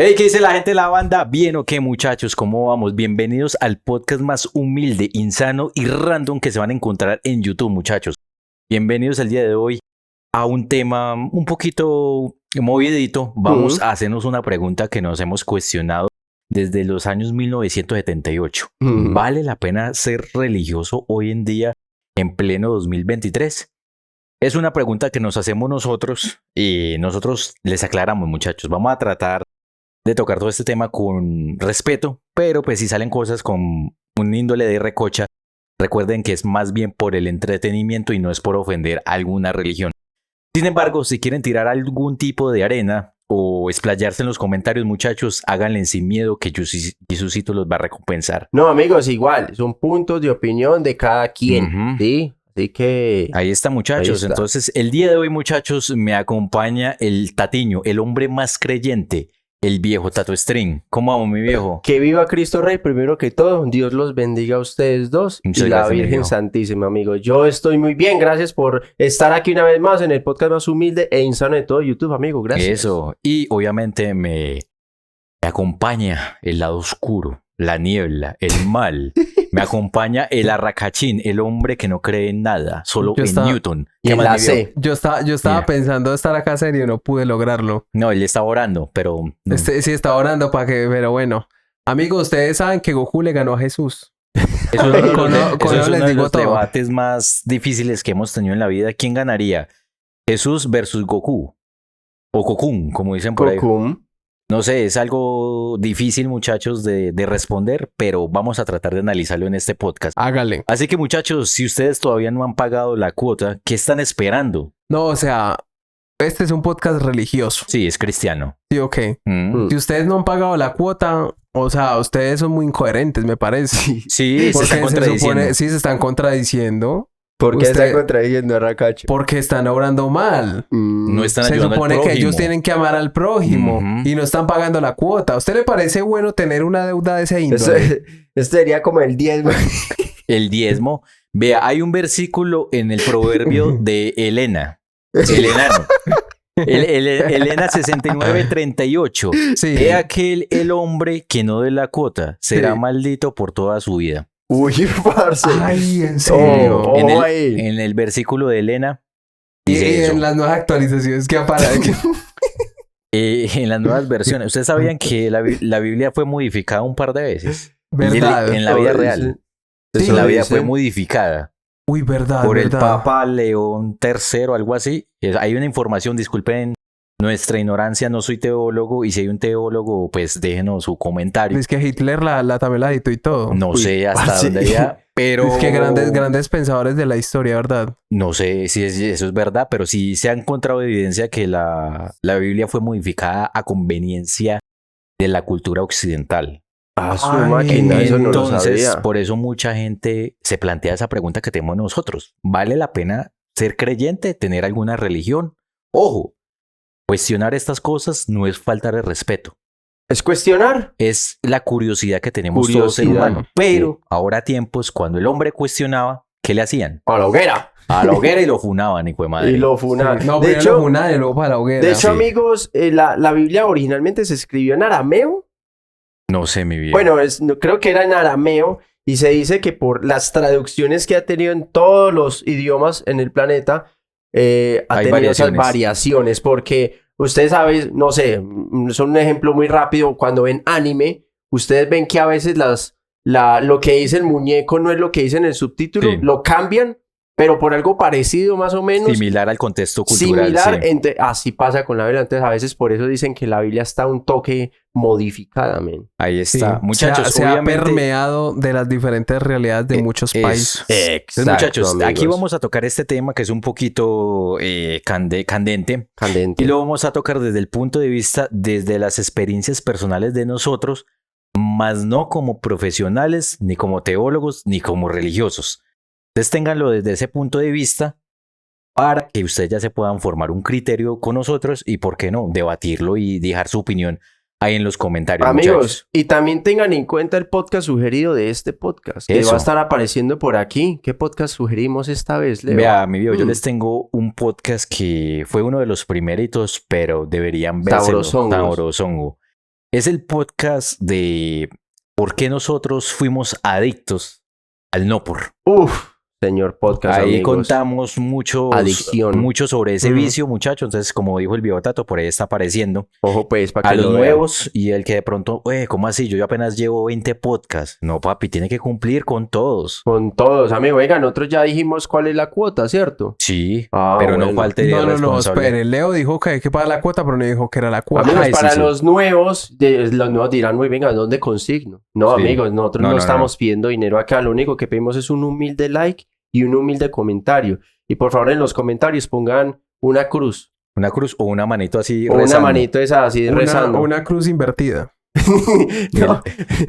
Hey, ¿qué dice la gente de la banda? ¿Bien o qué, muchachos? ¿Cómo vamos? Bienvenidos al podcast más humilde, insano y random que se van a encontrar en YouTube, muchachos. Bienvenidos el día de hoy a un tema un poquito movidito. Vamos a hacernos una pregunta que nos hemos cuestionado desde los años 1978. ¿Vale la pena ser religioso hoy en día en pleno 2023? Es una pregunta que nos hacemos nosotros y nosotros les aclaramos, muchachos. Vamos a tratar de tocar todo este tema con respeto, pero pues si salen cosas con un índole de recocha, recuerden que es más bien por el entretenimiento y no es por ofender a alguna religión. Sin embargo, si quieren tirar algún tipo de arena o explayarse en los comentarios, muchachos, háganle sin miedo que Jesucito los va a recompensar. No, amigos, igual, son puntos de opinión de cada quien, ¿sí? Así que... Ahí está, muchachos. Ahí está. Entonces, el día de hoy, muchachos, me acompaña el Tatiño, el hombre más creyente, el viejo Tato String. ¿Cómo vamos, mi viejo? Que viva Cristo Rey, primero que todo. Dios los bendiga a ustedes dos. Muchas y gracias, la Virgen Santísima, amigo. Yo estoy muy bien. Gracias por estar aquí una vez más en el podcast más humilde e insano de todo YouTube, amigo. Gracias. Eso. Y obviamente me acompaña el lado oscuro, la niebla, el mal. Me acompaña el arracachín, el hombre que no cree en nada, solo en Newton. Y en la C. Yo estaba pensando estar acá serio, no pude lograrlo. No, él estaba orando, pero... No. Sí, estaba orando para que... Pero bueno. Amigos, ustedes saben que Goku le ganó a Jesús. Eso es uno de los debates más difíciles que hemos tenido en la vida. ¿Quién ganaría? ¿Jesús versus Goku? O Cocoon, como dicen por ahí. No sé, es algo difícil, muchachos, de responder, pero vamos a tratar de analizarlo en este podcast. Hágale. Así que, muchachos, si ustedes todavía no han pagado la cuota, ¿qué están esperando? No, o sea, este es un podcast religioso. Sí, es cristiano. Sí, ok. Si ustedes no han pagado la cuota, o sea, ustedes son muy incoherentes, me parece. Sí, se están contradiciendo. Sí, se están contradiciendo. ¿Por qué están contradiciendo a Racacho? Porque están obrando mal. No están ayudando al prójimo. Se supone que ellos tienen que amar al prójimo y no están pagando la cuota. ¿A usted le parece bueno tener una deuda de ese índole? Esto sería como el diezmo. El diezmo. Vea, hay un versículo en el proverbio de Elena. Elena 69:38. Sí. He aquel el hombre que no dé la cuota será maldito por toda su vida. Uy, parce. Ay, en serio. En el versículo de Elena. Y en las nuevas actualizaciones que aparecen. En las nuevas versiones. ¿Ustedes sabían que la Biblia fue modificada un par de veces? ¿Verdad? En la vida real. Sí, en la vida fue modificada. Uy, verdad. Por el Papa León III, algo así. Hay una información, disculpen nuestra ignorancia, no soy teólogo, y si hay un teólogo, pues déjenos su comentario. Es que Hitler también la editó y todo. No sé hasta dónde ya, pero... Es que grandes pensadores de la historia, ¿verdad? No sé si eso es verdad, pero sí se ha encontrado evidencia que la Biblia fue modificada a conveniencia de la cultura occidental. Su máquina, eso no lo Entonces, sabía. por eso mucha gente se plantea esa pregunta que tenemos nosotros. ¿Vale la pena ser creyente, tener alguna religión? Ojo, cuestionar estas cosas no es faltar de respeto. ¿Es cuestionar? Es la curiosidad que tenemos todos seres humanos. Pero ahora tiempos, cuando el hombre cuestionaba, ¿qué le hacían? A la hoguera. A la hoguera y lo funaban, hijo de madre. Y lo funaban. Sí. No, de hecho, lo funaban y luego para la hoguera. De hecho, amigos, la Biblia originalmente se escribió en arameo. No sé, mi vida. Bueno, creo que era en arameo. Y se dice que por las traducciones que ha tenido en todos los idiomas en el planeta, ha tenido esas variaciones. Porque ustedes saben, no sé, son un ejemplo muy rápido. Cuando ven anime, ustedes ven que a veces lo que dice el muñeco no es lo que dice en el subtítulo. Sí. Lo cambian, pero por algo parecido más o menos. Similar al contexto cultural. Similar, sí. Así pasa con la Biblia. Entonces a veces por eso dicen que la Biblia está un toque modificada, men. Ahí está. Sí. Muchachos, se ha permeado de las diferentes realidades de muchos países. Exacto, entonces, muchachos, amigos, aquí vamos a tocar este tema que es un poquito candente. Y lo vamos a tocar desde el punto de vista, desde las experiencias personales de nosotros, más no como profesionales, ni como teólogos, ni como religiosos. Entonces ténganlo desde ese punto de vista para que ustedes ya se puedan formar un criterio con nosotros y, ¿por qué no?, debatirlo y dejar su opinión ahí en los comentarios, amigos, muchachos. Y también tengan en cuenta el podcast sugerido de este podcast, que va a estar apareciendo por aquí. ¿Qué podcast sugerimos esta vez, Leo? Vea, mi viejo, yo les tengo un podcast que fue uno de los primeritos, pero deberían verse. Sabrosongo. Es el podcast de por qué nosotros fuimos adictos al no por. Uf, señor podcast, Ahí amigos. contamos mucho sobre ese vicio, muchachos. Entonces, como dijo el Biotato, por ahí está apareciendo. Ojo, pues, para a que los lo nuevos y el que de pronto, ¿cómo así? Yo apenas llevo 20 podcasts. No, papi, tiene que cumplir con todos. Con todos, amigo. Oiga, nosotros ya dijimos cuál es la cuota, ¿cierto? Sí, pero bueno. No falte de No, espere. Leo dijo que hay que pagar la cuota, pero no dijo que era la cuota. Amigos, para los nuevos dirán muy bien, ¿a dónde consigno? No, sí. Amigos, nosotros no estamos pidiendo dinero acá. Lo único que pedimos es un humilde like y un humilde comentario. Y por favor, en los comentarios pongan una cruz. Una cruz o una manito así o rezando. Una manito esa así rezando. Una cruz invertida. No.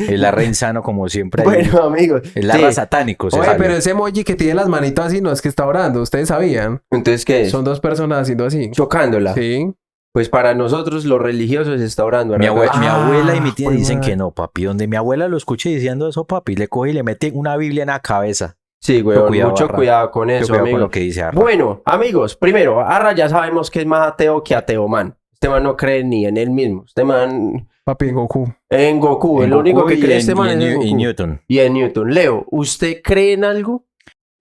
El arre insano como siempre. Bueno, amigos. El arra satánico. Oye, pero ese emoji que tiene las manitos así no es que está orando. ¿Ustedes sabían? Entonces, ¿qué es? Son dos personas haciendo así. Chocándola. Sí. Pues para nosotros los religiosos está orando. Mi abuela y mi tía dicen que no, papi. Donde mi abuela lo escuche diciendo eso, papi, le coge y le mete una Biblia en la cabeza. Sí, güey, mucho cuidado con eso, amigo. Con lo que dice Arra. Bueno, amigos, primero, Arra ya sabemos que es más ateo que ateo, man. Este man no cree ni en él mismo. Este man... Papi, en Goku. En Goku. El único que cree este man es en Goku. Y Newton. Y en Newton. Leo, ¿usted cree en algo?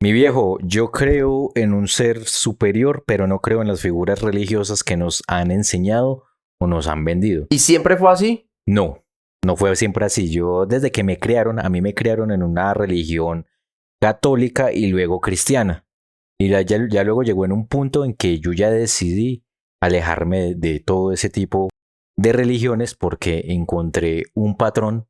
Mi viejo, yo creo en un ser superior, pero no creo en las figuras religiosas que nos han enseñado o nos han vendido. ¿Y siempre fue así? No, no fue siempre así. Yo, desde que me criaron, a mí me criaron en una religión católica y luego cristiana. Y ya luego llegó en un punto en que yo ya decidí alejarme de todo ese tipo de religiones porque encontré un patrón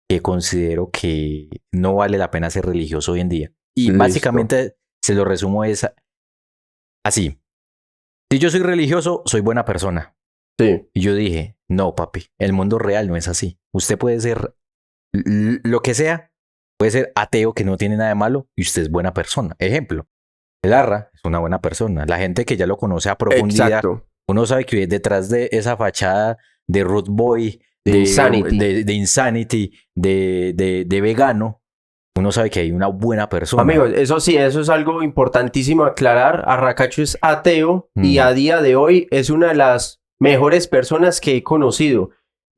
que considero que no vale la pena ser religioso hoy en día. Y básicamente se lo resumo así. Si yo soy religioso, soy buena persona. Sí. Y yo dije, no, papi, el mundo real no es así. Usted puede ser lo que sea, puede ser ateo que no tiene nada de malo y usted es buena persona. Ejemplo, el Arra es una buena persona. La gente que ya lo conoce a profundidad, exacto, uno sabe que detrás de esa fachada de root boy, de insanity, de vegano, uno sabe que hay una buena persona. Amigos, eso sí, eso es algo importantísimo aclarar. Arracacho es ateo y a día de hoy es una de las mejores personas que he conocido.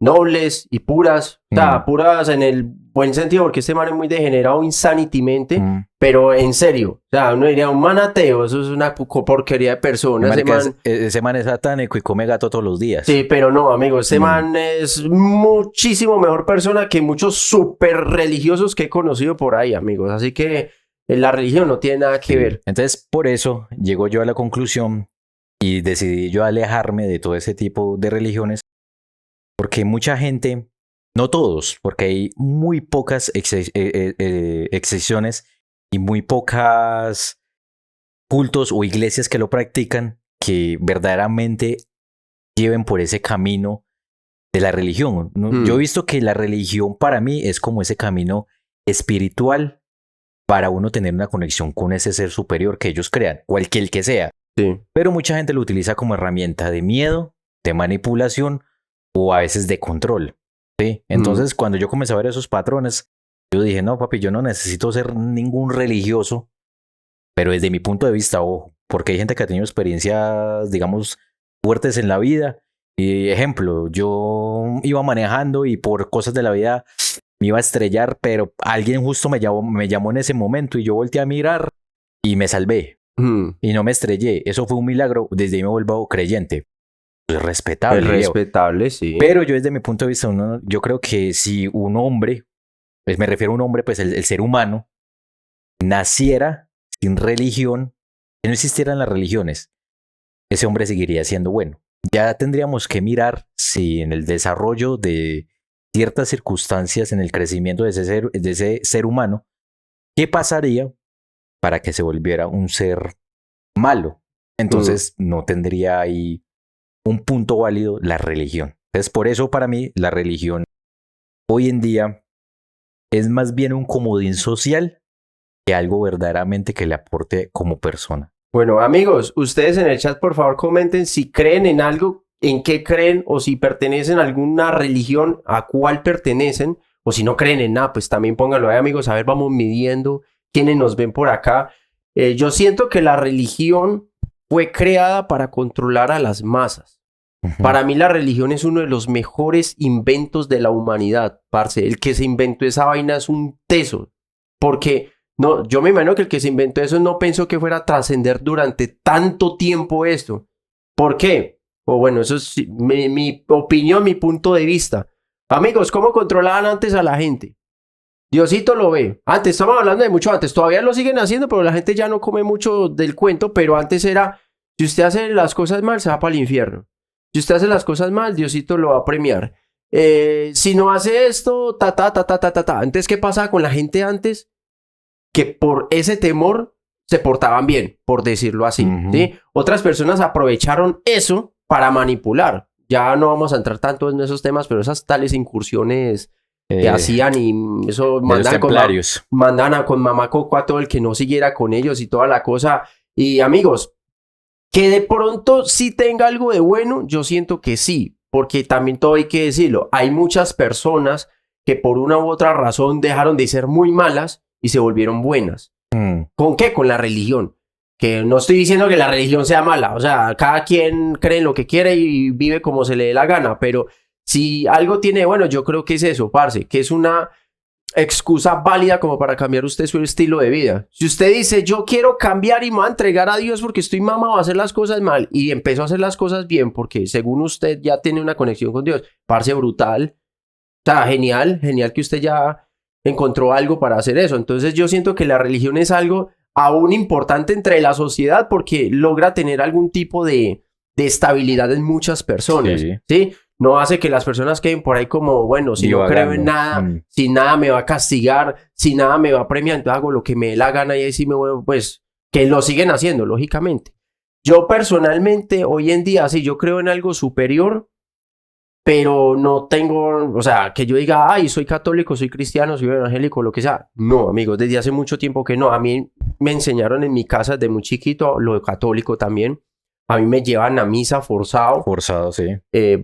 Nobles y puras, o sea, puras en el buen sentido, porque este man es muy degenerado insanitymente, pero en serio, o sea, uno diría, un man ateo, eso es una porquería de persona. Ese man es satánico y come gato todos los días. Sí, pero no, amigo, este man es muchísimo mejor persona que muchos súper religiosos que he conocido por ahí, amigos, así que la religión no tiene nada que ver. Entonces, por eso llego yo a la conclusión y decidí yo alejarme de todo ese tipo de religiones. Porque mucha gente, no todos, porque hay muy pocas excepciones y muy pocas cultos o iglesias que lo practican que verdaderamente lleven por ese camino de la religión. Yo he visto que la religión para mí es como ese camino espiritual para uno tener una conexión con ese ser superior que ellos crean, cualquier que sea. Sí. Pero mucha gente lo utiliza como herramienta de miedo, de manipulación, o a veces de control, ¿sí? Entonces, cuando yo comencé a ver esos patrones, yo dije, no, papi, yo no necesito ser ningún religioso, pero desde mi punto de vista, ojo, porque hay gente que ha tenido experiencias, digamos, fuertes en la vida. Y ejemplo, yo iba manejando y por cosas de la vida me iba a estrellar, pero alguien justo me llamó en ese momento y yo volteé a mirar y me salvé. Y no me estrellé. Eso fue un milagro. Desde ahí me vuelvo creyente. Es respetable. Es respetable, sí. Pero yo desde mi punto de vista, yo creo que si un hombre, pues me refiero a un hombre, pues el ser humano, naciera sin religión, que no existieran las religiones, ese hombre seguiría siendo bueno. Ya tendríamos que mirar si en el desarrollo de ciertas circunstancias, en el crecimiento de ese ser humano, ¿qué pasaría para que se volviera un ser malo? Entonces no tendría ahí un punto válido la religión. Entonces, por eso para mí la religión hoy en día es más bien un comodín social que algo verdaderamente que le aporte como persona. Bueno, amigos, ustedes en el chat por favor comenten si creen en algo, en qué creen o si pertenecen a alguna religión, a cuál pertenecen, o si no creen en nada, pues también pónganlo ahí, amigos. A ver, vamos midiendo quiénes nos ven por acá. Yo siento que la religión fue creada para controlar a las masas. Para mí la religión es uno de los mejores inventos de la humanidad, parce. El que se inventó esa vaina es un teso. Porque no, yo me imagino que el que se inventó eso no pensó que fuera a trascender durante tanto tiempo esto. ¿Por qué? O bueno, eso es mi opinión, mi punto de vista. Amigos, ¿cómo controlaban antes a la gente? Diosito lo ve. Antes, estamos hablando de mucho antes. Todavía lo siguen haciendo, pero la gente ya no come mucho del cuento. Pero antes era, si usted hace las cosas mal, se va para el infierno. Si usted hace las cosas mal, Diosito lo va a premiar. Si no hace esto, Entonces, ¿qué pasaba con la gente antes? Que por ese temor se portaban bien, por decirlo así. ¿Sí? Otras personas aprovecharon eso para manipular. Ya no vamos a entrar tanto en esos temas, pero esas tales incursiones que hacían y eso mandaban con mamá Coco a todo el que no siguiera con ellos y toda la cosa. Y amigos, que de pronto sí tenga algo de bueno, yo siento que sí, porque también todo hay que decirlo. Hay muchas personas que por una u otra razón dejaron de ser muy malas y se volvieron buenas. ¿Con qué? Con la religión. Que no estoy diciendo que la religión sea mala, o sea, cada quien cree en lo que quiere y vive como se le dé la gana, pero si algo tiene, bueno, yo creo que es eso, parce, que es una excusa válida como para cambiar usted su estilo de vida. Si usted dice, yo quiero cambiar y me voy a entregar a Dios porque estoy mamado a hacer las cosas mal y empezó a hacer las cosas bien porque según usted ya tiene una conexión con Dios, parce, brutal, o sea, genial que usted ya encontró algo para hacer eso. Entonces yo siento que la religión es algo aún importante entre la sociedad porque logra tener algún tipo de estabilidad en muchas personas, ¿sí? No hace que las personas queden por ahí como, bueno, si no creo en nada, si nada me va a castigar, si nada me va a premiar, entonces hago lo que me dé la gana y ahí sí me voy, pues, que lo siguen haciendo, lógicamente. Yo personalmente, hoy en día, sí, yo creo en algo superior, pero no tengo, o sea, que yo diga, ay, soy católico, soy cristiano, soy evangélico, lo que sea. No, amigos, desde hace mucho tiempo que no. A mí me enseñaron en mi casa desde muy chiquito lo católico también. A mí me llevan a misa forzado. Forzado, sí.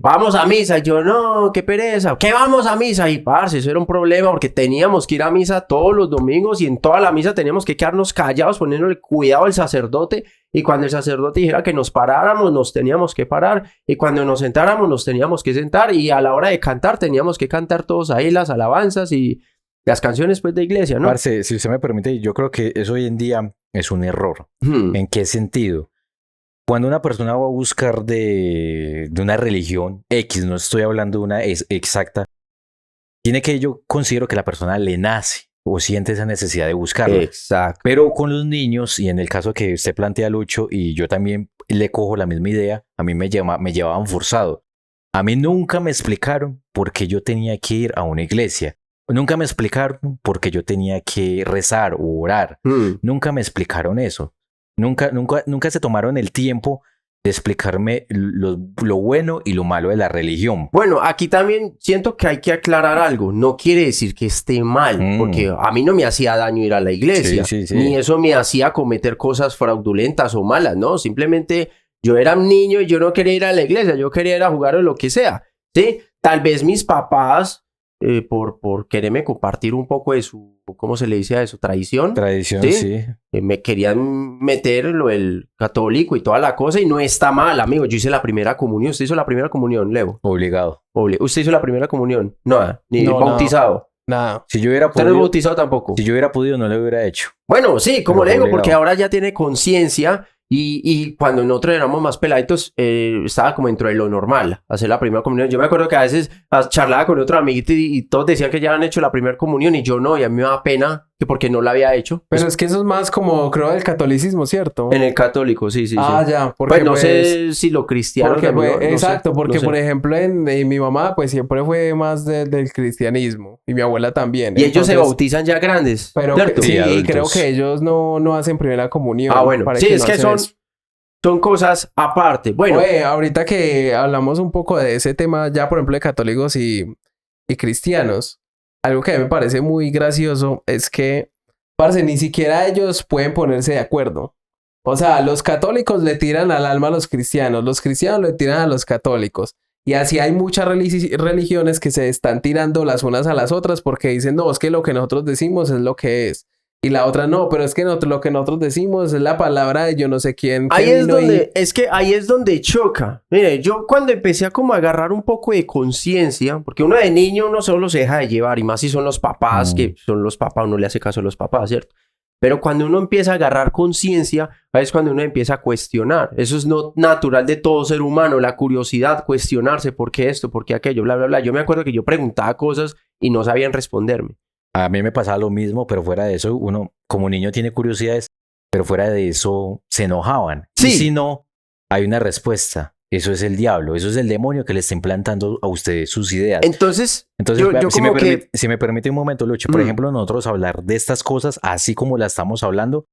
Vamos a misa. Y yo, no, qué pereza. ¿Qué vamos a misa? Y parce, eso era un problema porque teníamos que ir a misa todos los domingos y en toda la misa teníamos que quedarnos callados, poniéndole cuidado al sacerdote. Y cuando el sacerdote dijera que nos paráramos, nos teníamos que parar. Y cuando nos sentáramos, nos teníamos que sentar. Y a la hora de cantar, teníamos que cantar todos ahí las alabanzas y las canciones pues de iglesia, ¿no? Parce, si usted me permite, yo creo que eso hoy en día es un error. ¿En qué sentido? Cuando una persona va a buscar de una religión X, no estoy hablando de una exacta, tiene que yo considero que la persona le nace o siente esa necesidad de buscarla. Exacto. Pero con los niños, y en el caso que usted plantea, Lucho, y yo también le cojo la misma idea, a mí me llevaban forzado. A mí nunca me explicaron por qué yo tenía que ir a una iglesia. Nunca me explicaron por qué yo tenía que rezar o orar. Nunca me explicaron eso. Nunca se tomaron el tiempo de explicarme lo bueno y lo malo de la religión. Bueno, aquí también siento que hay que aclarar algo. No quiere decir que esté mal, porque a mí no me hacía daño ir a la iglesia, ni eso me hacía cometer cosas fraudulentas o malas, ¿no? Simplemente yo era un niño y yo no quería ir a la iglesia, yo quería ir a jugar o lo que sea, ¿sí? Tal vez mis papás, por quererme compartir un poco de su, ¿cómo se le dice a eso? Tradición, sí. Me querían meter lo del católico y toda la cosa y no está mal, amigo. Yo hice la primera comunión. ¿Usted hizo la primera comunión, Leo? Obligado. ¿Usted hizo la primera comunión? No, ni bautizado. Nada. Si yo hubiera podido... ¿Usted no es bautizado tampoco? Si yo hubiera podido, no lo hubiera hecho. Bueno, sí, como le digo, porque ahora ya tiene conciencia. Y cuando nosotros éramos más peladitos, estaba como dentro de lo normal, hacer la primera comunión. Yo me acuerdo que a veces charlaba con otro amiguito y todos decían que ya habían hecho la primera comunión y yo no, y a mí me daba pena que porque no la había hecho. Pero es que eso es más como, creo, del catolicismo, ¿cierto? En el católico, sí. Ya. Porque, pues no sé si lo cristiano... Porque, también, exacto, porque no sé. por ejemplo en mi mamá pues siempre fue más del cristianismo y mi abuela también. Y entonces, ellos se bautizan ya grandes, pero sí, y creo que ellos no hacen primera comunión. Bueno, sí, es que son cosas aparte. Bueno, ahorita que hablamos un poco de ese tema ya, por ejemplo, de católicos y cristianos, algo que a mí me parece muy gracioso es que, parce, ni siquiera ellos pueden ponerse de acuerdo. O sea, los católicos le tiran al alma a los cristianos le tiran a los católicos. Y así hay muchas religiones que se están tirando las unas a las otras porque dicen, no, es que lo que nosotros decimos es lo que es. Y la otra no, pero es que lo que nosotros decimos es la palabra de yo no sé quién. Ahí es donde choca. Mire, yo cuando empecé a como agarrar un poco de conciencia, porque uno de niño uno solo se deja de llevar, y más si son los papás, que son los papás, uno le hace caso a los papás, ¿cierto? Pero cuando uno empieza a agarrar conciencia, es cuando uno empieza a cuestionar. Eso es no natural de todo ser humano, la curiosidad, cuestionarse, ¿por qué esto? ¿Por qué aquello? Bla, bla, bla. Yo me acuerdo que yo preguntaba cosas y no sabían responderme. A mí me pasaba lo mismo, pero fuera de eso, uno como niño tiene curiosidades, pero fuera de eso se enojaban. Sí. Y si no, hay una respuesta. Eso es el diablo, eso es el demonio que le está implantando a ustedes sus ideas. Entonces yo si me permite un momento, Lucho, por ejemplo, nosotros hablar de estas cosas así como las estamos hablando,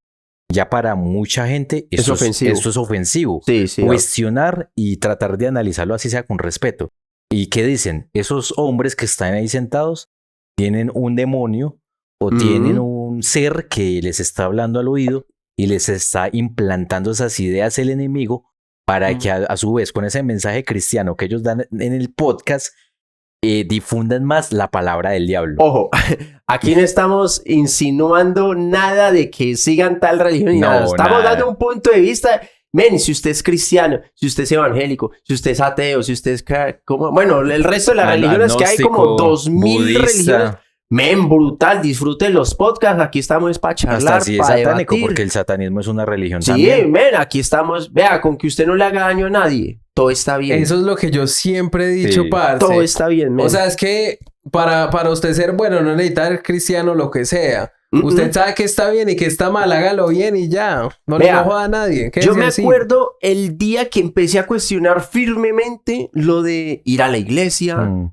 ya para mucha gente esto es ofensivo. Sí, sí, cuestionar y tratar de analizarlo así sea con respeto. ¿Y qué dicen? Esos hombres que están ahí sentados tienen un demonio o tienen un ser que les está hablando al oído y les está implantando esas ideas el enemigo para que a su vez con ese mensaje cristiano que ellos dan en el podcast difundan más la palabra del diablo. Ojo, aquí no estamos insinuando nada de que sigan tal religión ni nada. Estamos dando un punto de vista. Men, si usted es cristiano, si usted es evangélico, si usted es ateo, si usted es... bueno, el resto de las religiones que hay como 2000 religiones. Men, brutal, disfruten los podcasts, aquí estamos para charlar, hasta si es satánico, porque el satanismo es una religión también. Sí, men, aquí estamos, vea, con que usted no le haga daño a nadie, todo está bien. Eso es lo que yo siempre he dicho, parce. Todo está bien, men. O sea, es que para usted ser bueno no necesita ser cristiano, lo que sea. Usted sabe que está bien y que está mal, hágalo bien y ya. No le joda a nadie. Yo me acuerdo el día que empecé a cuestionar firmemente lo de ir a la iglesia,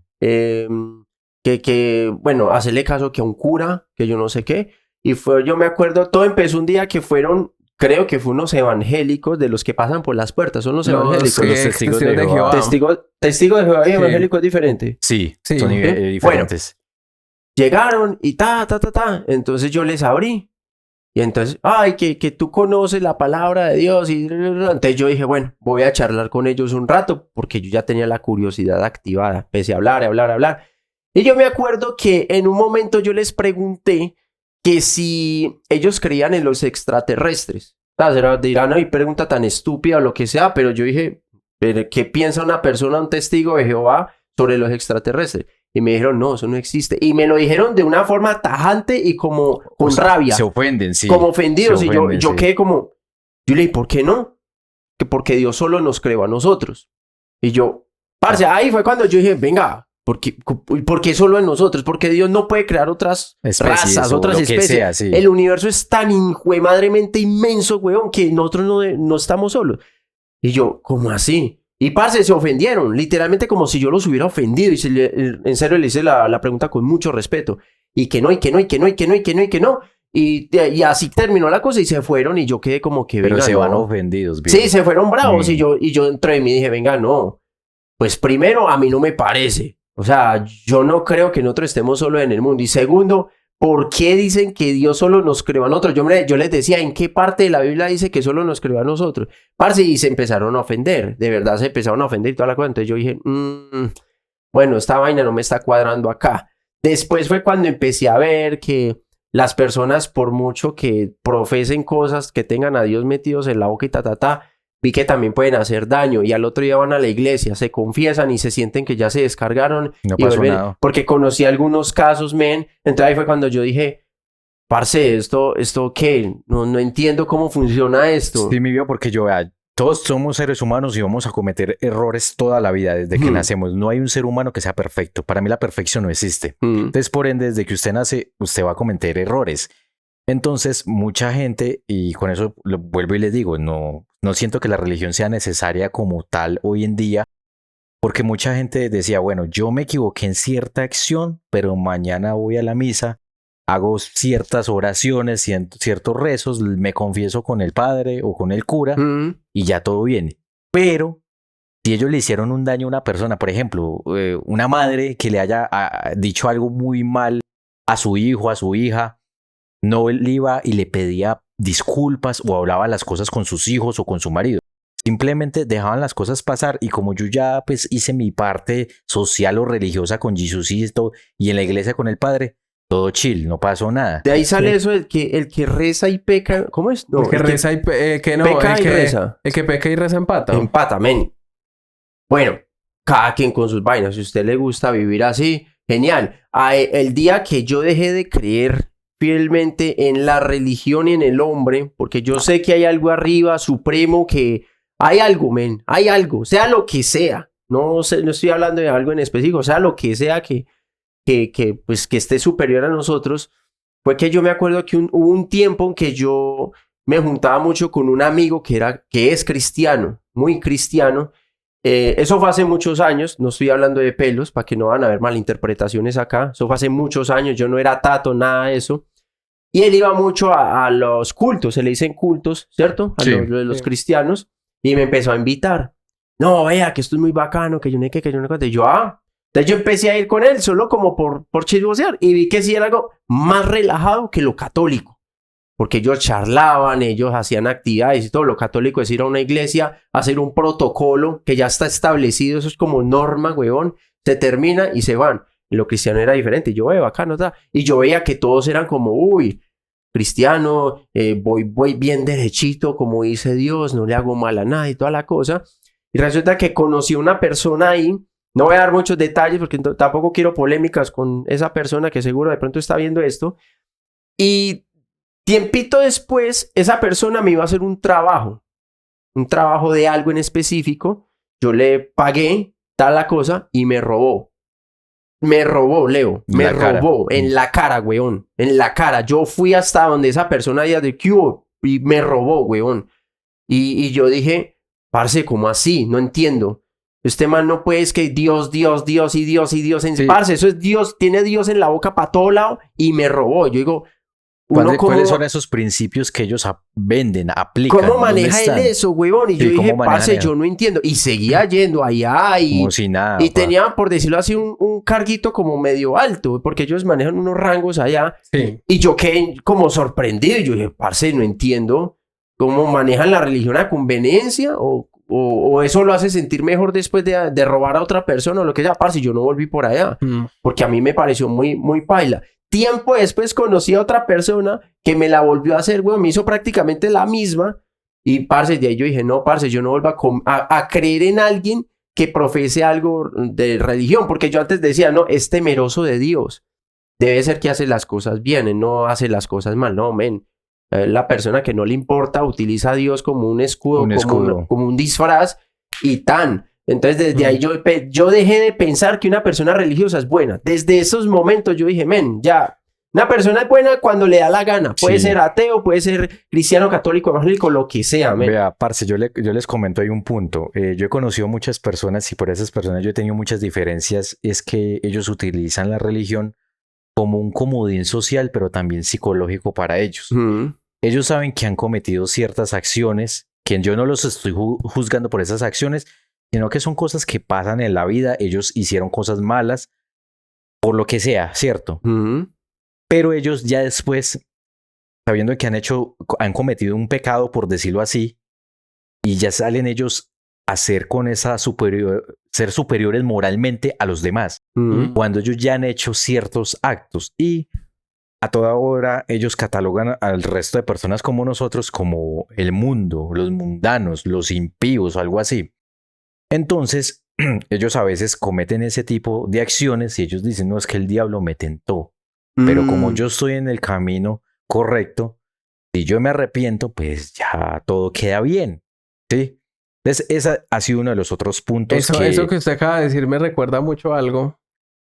bueno, hacerle caso que a un cura, que yo no sé qué. Y yo me acuerdo, todo empezó un día que fueron, creo que fue unos evangélicos de los que pasan por las puertas, son los evangélicos. Los testigos de Jehová. Testigos de Jehová y evangélico es diferente. Sí, son diferentes. Bueno, llegaron y entonces yo les abrí. Y entonces, que tú conoces la palabra de Dios. Y entonces yo dije, bueno, voy a charlar con ellos un rato, porque yo ya tenía la curiosidad activada. Empecé a hablar. Y yo me acuerdo que en un momento yo les pregunté que si ellos creían en los extraterrestres. Dirán, ay, pregunta tan estúpida o lo que sea, pero yo dije, ¿qué piensa una persona, un testigo de Jehová sobre los extraterrestres? Y me dijeron, no, eso no existe. Y me lo dijeron de una forma tajante y como con rabia. Se ofenden, sí. Como ofendidos. Y yo quedé como, yo le dije, ¿por qué no? Que porque Dios solo nos creó a nosotros. Y yo, parce, ahí fue cuando yo dije, venga, ¿por qué solo en nosotros? Porque Dios no puede crear otras razas, otras especies. Sea, sí. El universo es tan madremente inmenso, weón, que nosotros no estamos solos. Y yo, ¿cómo así? Y parce, se ofendieron, literalmente como si yo los hubiera ofendido. Y en serio le hice la pregunta con mucho respeto. Y que no. Y así terminó la cosa y se fueron y yo quedé como que... Pero venga, se van ofendidos. Bien. Sí, se fueron bravos y yo entré y me dije, venga, no. Pues primero, a mí no me parece. O sea, yo no creo que nosotros estemos solo en el mundo. Y segundo, ¿por qué dicen que Dios solo nos creó a nosotros? Yo les decía, ¿en qué parte de la Biblia dice que solo nos creó a nosotros? Parce, y se empezaron a ofender. De verdad se empezaron a ofender y toda la cosa. Entonces yo dije, bueno, esta vaina no me está cuadrando acá. Después fue cuando empecé a ver que las personas, por mucho que profesen cosas, que tengan a Dios metidos en la boca y vi que también pueden hacer daño. Y al otro día van a la iglesia, se confiesan y se sienten que ya se descargaron. No y pasó vuelven, nada. porque conocí algunos casos, men. Entonces ahí fue cuando yo dije, parce, ¿esto qué? No entiendo cómo funciona esto. Sí, mi vida, porque todos somos seres humanos y vamos a cometer errores toda la vida desde que nacemos. No hay un ser humano que sea perfecto. Para mí la perfección no existe. Entonces, por ende, desde que usted nace, usted va a cometer errores. Entonces, mucha gente, y con eso lo vuelvo y les digo, no siento que la religión sea necesaria como tal hoy en día, porque mucha gente decía, bueno, yo me equivoqué en cierta acción, pero mañana voy a la misa, hago ciertas oraciones, ciertos rezos, me confieso con el padre o con el cura y ya todo viene. Pero si ellos le hicieron un daño a una persona, por ejemplo, una madre que le haya dicho algo muy mal a su hijo, a su hija, no él iba y le pedía disculpas o hablaba las cosas con sus hijos o con su marido. Simplemente dejaban las cosas pasar y como yo ya pues hice mi parte social o religiosa con Jesucristo y en la iglesia con el Padre, todo chill, no pasó nada. De ahí sale eso, el que reza y peca, ¿cómo es? No, el que reza y peca y reza. El que peca y reza empata. Empata, men. Bueno, cada quien con sus vainas. Si a usted le gusta vivir así, genial. El día que yo dejé de creer fielmente en la religión y en el hombre, porque yo sé que hay algo arriba, supremo, que hay algo, men, hay algo, sea lo que sea. No estoy hablando de algo en específico, sea lo que sea que esté superior a nosotros. Fue que yo me acuerdo que hubo un tiempo en que yo me juntaba mucho con un amigo que es cristiano, muy cristiano. Eso fue hace muchos años, no estoy hablando de pelos, para que no van a haber malinterpretaciones acá. Eso fue hace muchos años, yo no era tato, nada de eso. Y él iba mucho a los cultos, se le dicen cultos, ¿cierto? A los cristianos. Y me empezó a invitar. No, vea, que esto es muy bacano, que yo no sé qué, que yo no sé qué. Y yo, entonces yo empecé a ir con él solo como por chismosear. Y vi que sí era algo más relajado que lo católico. Porque ellos charlaban, ellos hacían actividades y todo. Lo católico es ir a una iglesia, hacer un protocolo que ya está establecido. Eso es como norma, huevón. Se termina y se van. Y lo cristiano era diferente. Y yo, bacano, está. Y yo veía que todos eran como, cristiano, voy bien derechito, como dice Dios, no le hago mal a nadie y toda la cosa. Y resulta que conocí a una persona ahí, no voy a dar muchos detalles porque tampoco quiero polémicas con esa persona que seguro de pronto está viendo esto. Y tiempito después, esa persona me iba a hacer un trabajo de algo en específico. Yo le pagué tal la cosa y me robó. Me robó, Leo. Me robó en la cara, weón. En la cara. Yo fui hasta donde esa persona había de Cuba y me robó, weón. Y yo dije, parce, ¿cómo así? No entiendo. Este man no puede, es que Dios. Sí. Parce, eso es Dios. Tiene Dios en la boca para todo lado y me robó. Yo digo, ¿cuáles son esos principios que ellos venden, aplican? ¿Cómo maneja él eso, huevón? Y yo dije, parce, yo no entiendo. Y seguía yendo allá y... Como si nada. Y tenía, por decirlo así, un carguito como medio alto, porque ellos manejan unos rangos allá. Sí. Y yo quedé como sorprendido. Y yo dije, parce, no entiendo cómo manejan la religión a conveniencia o eso lo hace sentir mejor después de robar a otra persona o lo que sea. Parce, yo no volví por allá. Porque a mí me pareció muy, muy paila. Tiempo después conocí a otra persona que me la volvió a hacer, güey, me hizo prácticamente la misma. Y, parce, de ahí yo dije, no, parce, yo no vuelvo a creer en alguien que profese algo de religión. Porque yo antes decía, no, es temeroso de Dios. Debe ser que hace las cosas bien, no hace las cosas mal. No, men. La persona que no le importa utiliza a Dios como un escudo, como un disfraz y tan. Entonces, desde ahí yo dejé de pensar que una persona religiosa es buena. Desde esos momentos yo dije, men, ya, una persona es buena cuando le da la gana. Puede ser ateo, puede ser cristiano, católico, evangélico, lo que sea, men. Vea, parce, yo les comento ahí un punto. Yo he conocido muchas personas y por esas personas yo he tenido muchas diferencias. Es que ellos utilizan la religión como un comodín social, pero también psicológico para ellos. Ellos saben que han cometido ciertas acciones, que yo no los estoy juzgando por esas acciones, sino que son cosas que pasan en la vida. Ellos hicieron cosas malas, por lo que sea, ¿cierto? Pero ellos ya después, sabiendo que han cometido un pecado, por decirlo así, y ya salen ellos a ser con esa ser superiores moralmente a los demás, cuando ellos ya han hecho ciertos actos y a toda hora ellos catalogan al resto de personas como nosotros como el mundo, los mundanos, los impíos o algo así. Entonces, ellos a veces cometen ese tipo de acciones y ellos dicen, no, es que el diablo me tentó. Pero como yo estoy en el camino correcto, si yo me arrepiento, pues ya todo queda bien. ¿Sí? Entonces, ese ha sido uno de los otros puntos Eso que usted acaba de decir me recuerda mucho a algo.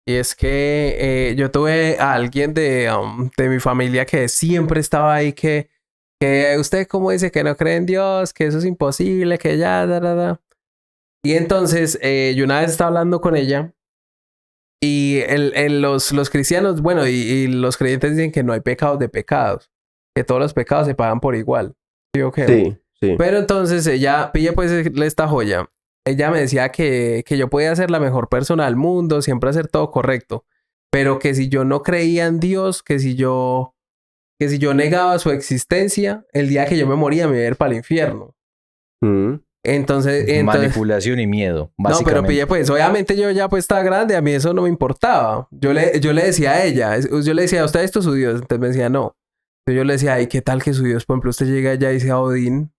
Y es que yo tuve a alguien de mi familia que siempre estaba ahí, que usted como dice que no cree en Dios, que eso es imposible, que ya. Y entonces yo una vez estaba hablando con ella y los cristianos, bueno, y los creyentes dicen que no hay pecados de pecados, que todos los pecados se pagan por igual. ¿Sí o qué? Sí. Pero entonces ella pilla pues esta joya. Ella me decía que yo podía ser la mejor persona del mundo, siempre hacer todo correcto, pero que si yo no creía en Dios, que si yo negaba su existencia, el día que yo me moría me iba a ir para el infierno. Entonces... Manipulación y miedo, básicamente. No, pero pille, pues, obviamente yo ya pues estaba grande, a mí eso no me importaba. Yo le decía a ella, yo le decía, ¿usted esto es su Dios? Entonces me decía, no. Entonces yo le decía, ay, ¿qué tal que su Dios? Por ejemplo, usted llega allá y dice a Odín.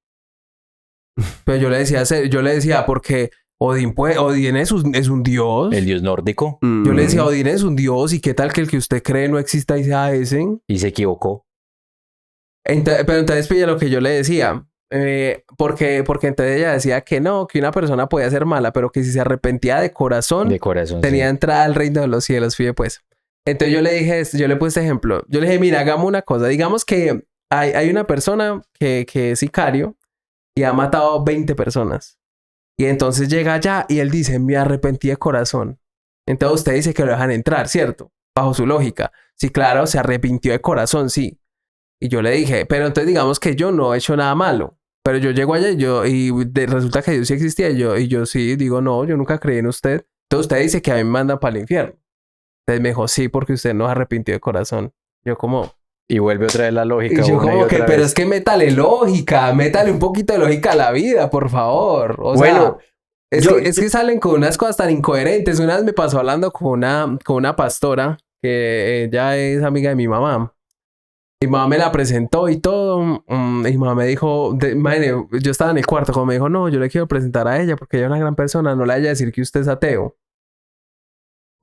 Pero yo le decía, porque Odín es un dios. El dios nórdico. Yo le decía, Odín es un dios, ¿y qué tal que el que usted cree no exista y sea ese? Y se equivocó. Pero entonces pilla lo que yo le decía. Porque entonces ella decía que no, que una persona podía ser mala, pero que si se arrepentía de corazón tenía entrada al reino de los cielos, fíjate pues. Entonces yo le dije, yo le puse este ejemplo. Yo le dije, mira, hagamos una cosa. Digamos que hay una persona que es sicario y ha matado 20 personas. Y entonces llega allá y él dice, me arrepentí de corazón. Entonces usted dice que lo dejan entrar, ¿cierto? Bajo su lógica. Sí, claro, se arrepintió de corazón, sí. Y yo le dije, pero entonces digamos que yo no he hecho nada malo. Pero yo llego allá resulta que Dios sí existía. Y yo sí, digo, no, yo nunca creí en usted. Entonces usted dice que a mí me mandan para el infierno. Entonces me dijo, sí, porque usted no se arrepintió de corazón. Yo como... Y vuelve otra vez la lógica. Y yo como que, pero es que métale lógica, métale un poquito de lógica a la vida, por favor. O sea, es que salen con unas cosas tan incoherentes. Una vez me pasó hablando con una pastora, que ella es amiga de mi mamá. Mi mamá me la presentó y todo. Y mi mamá me dijo, yo estaba en el cuarto, como me dijo, no, yo le quiero presentar a ella porque ella es una gran persona, no le vaya a decir que usted es ateo.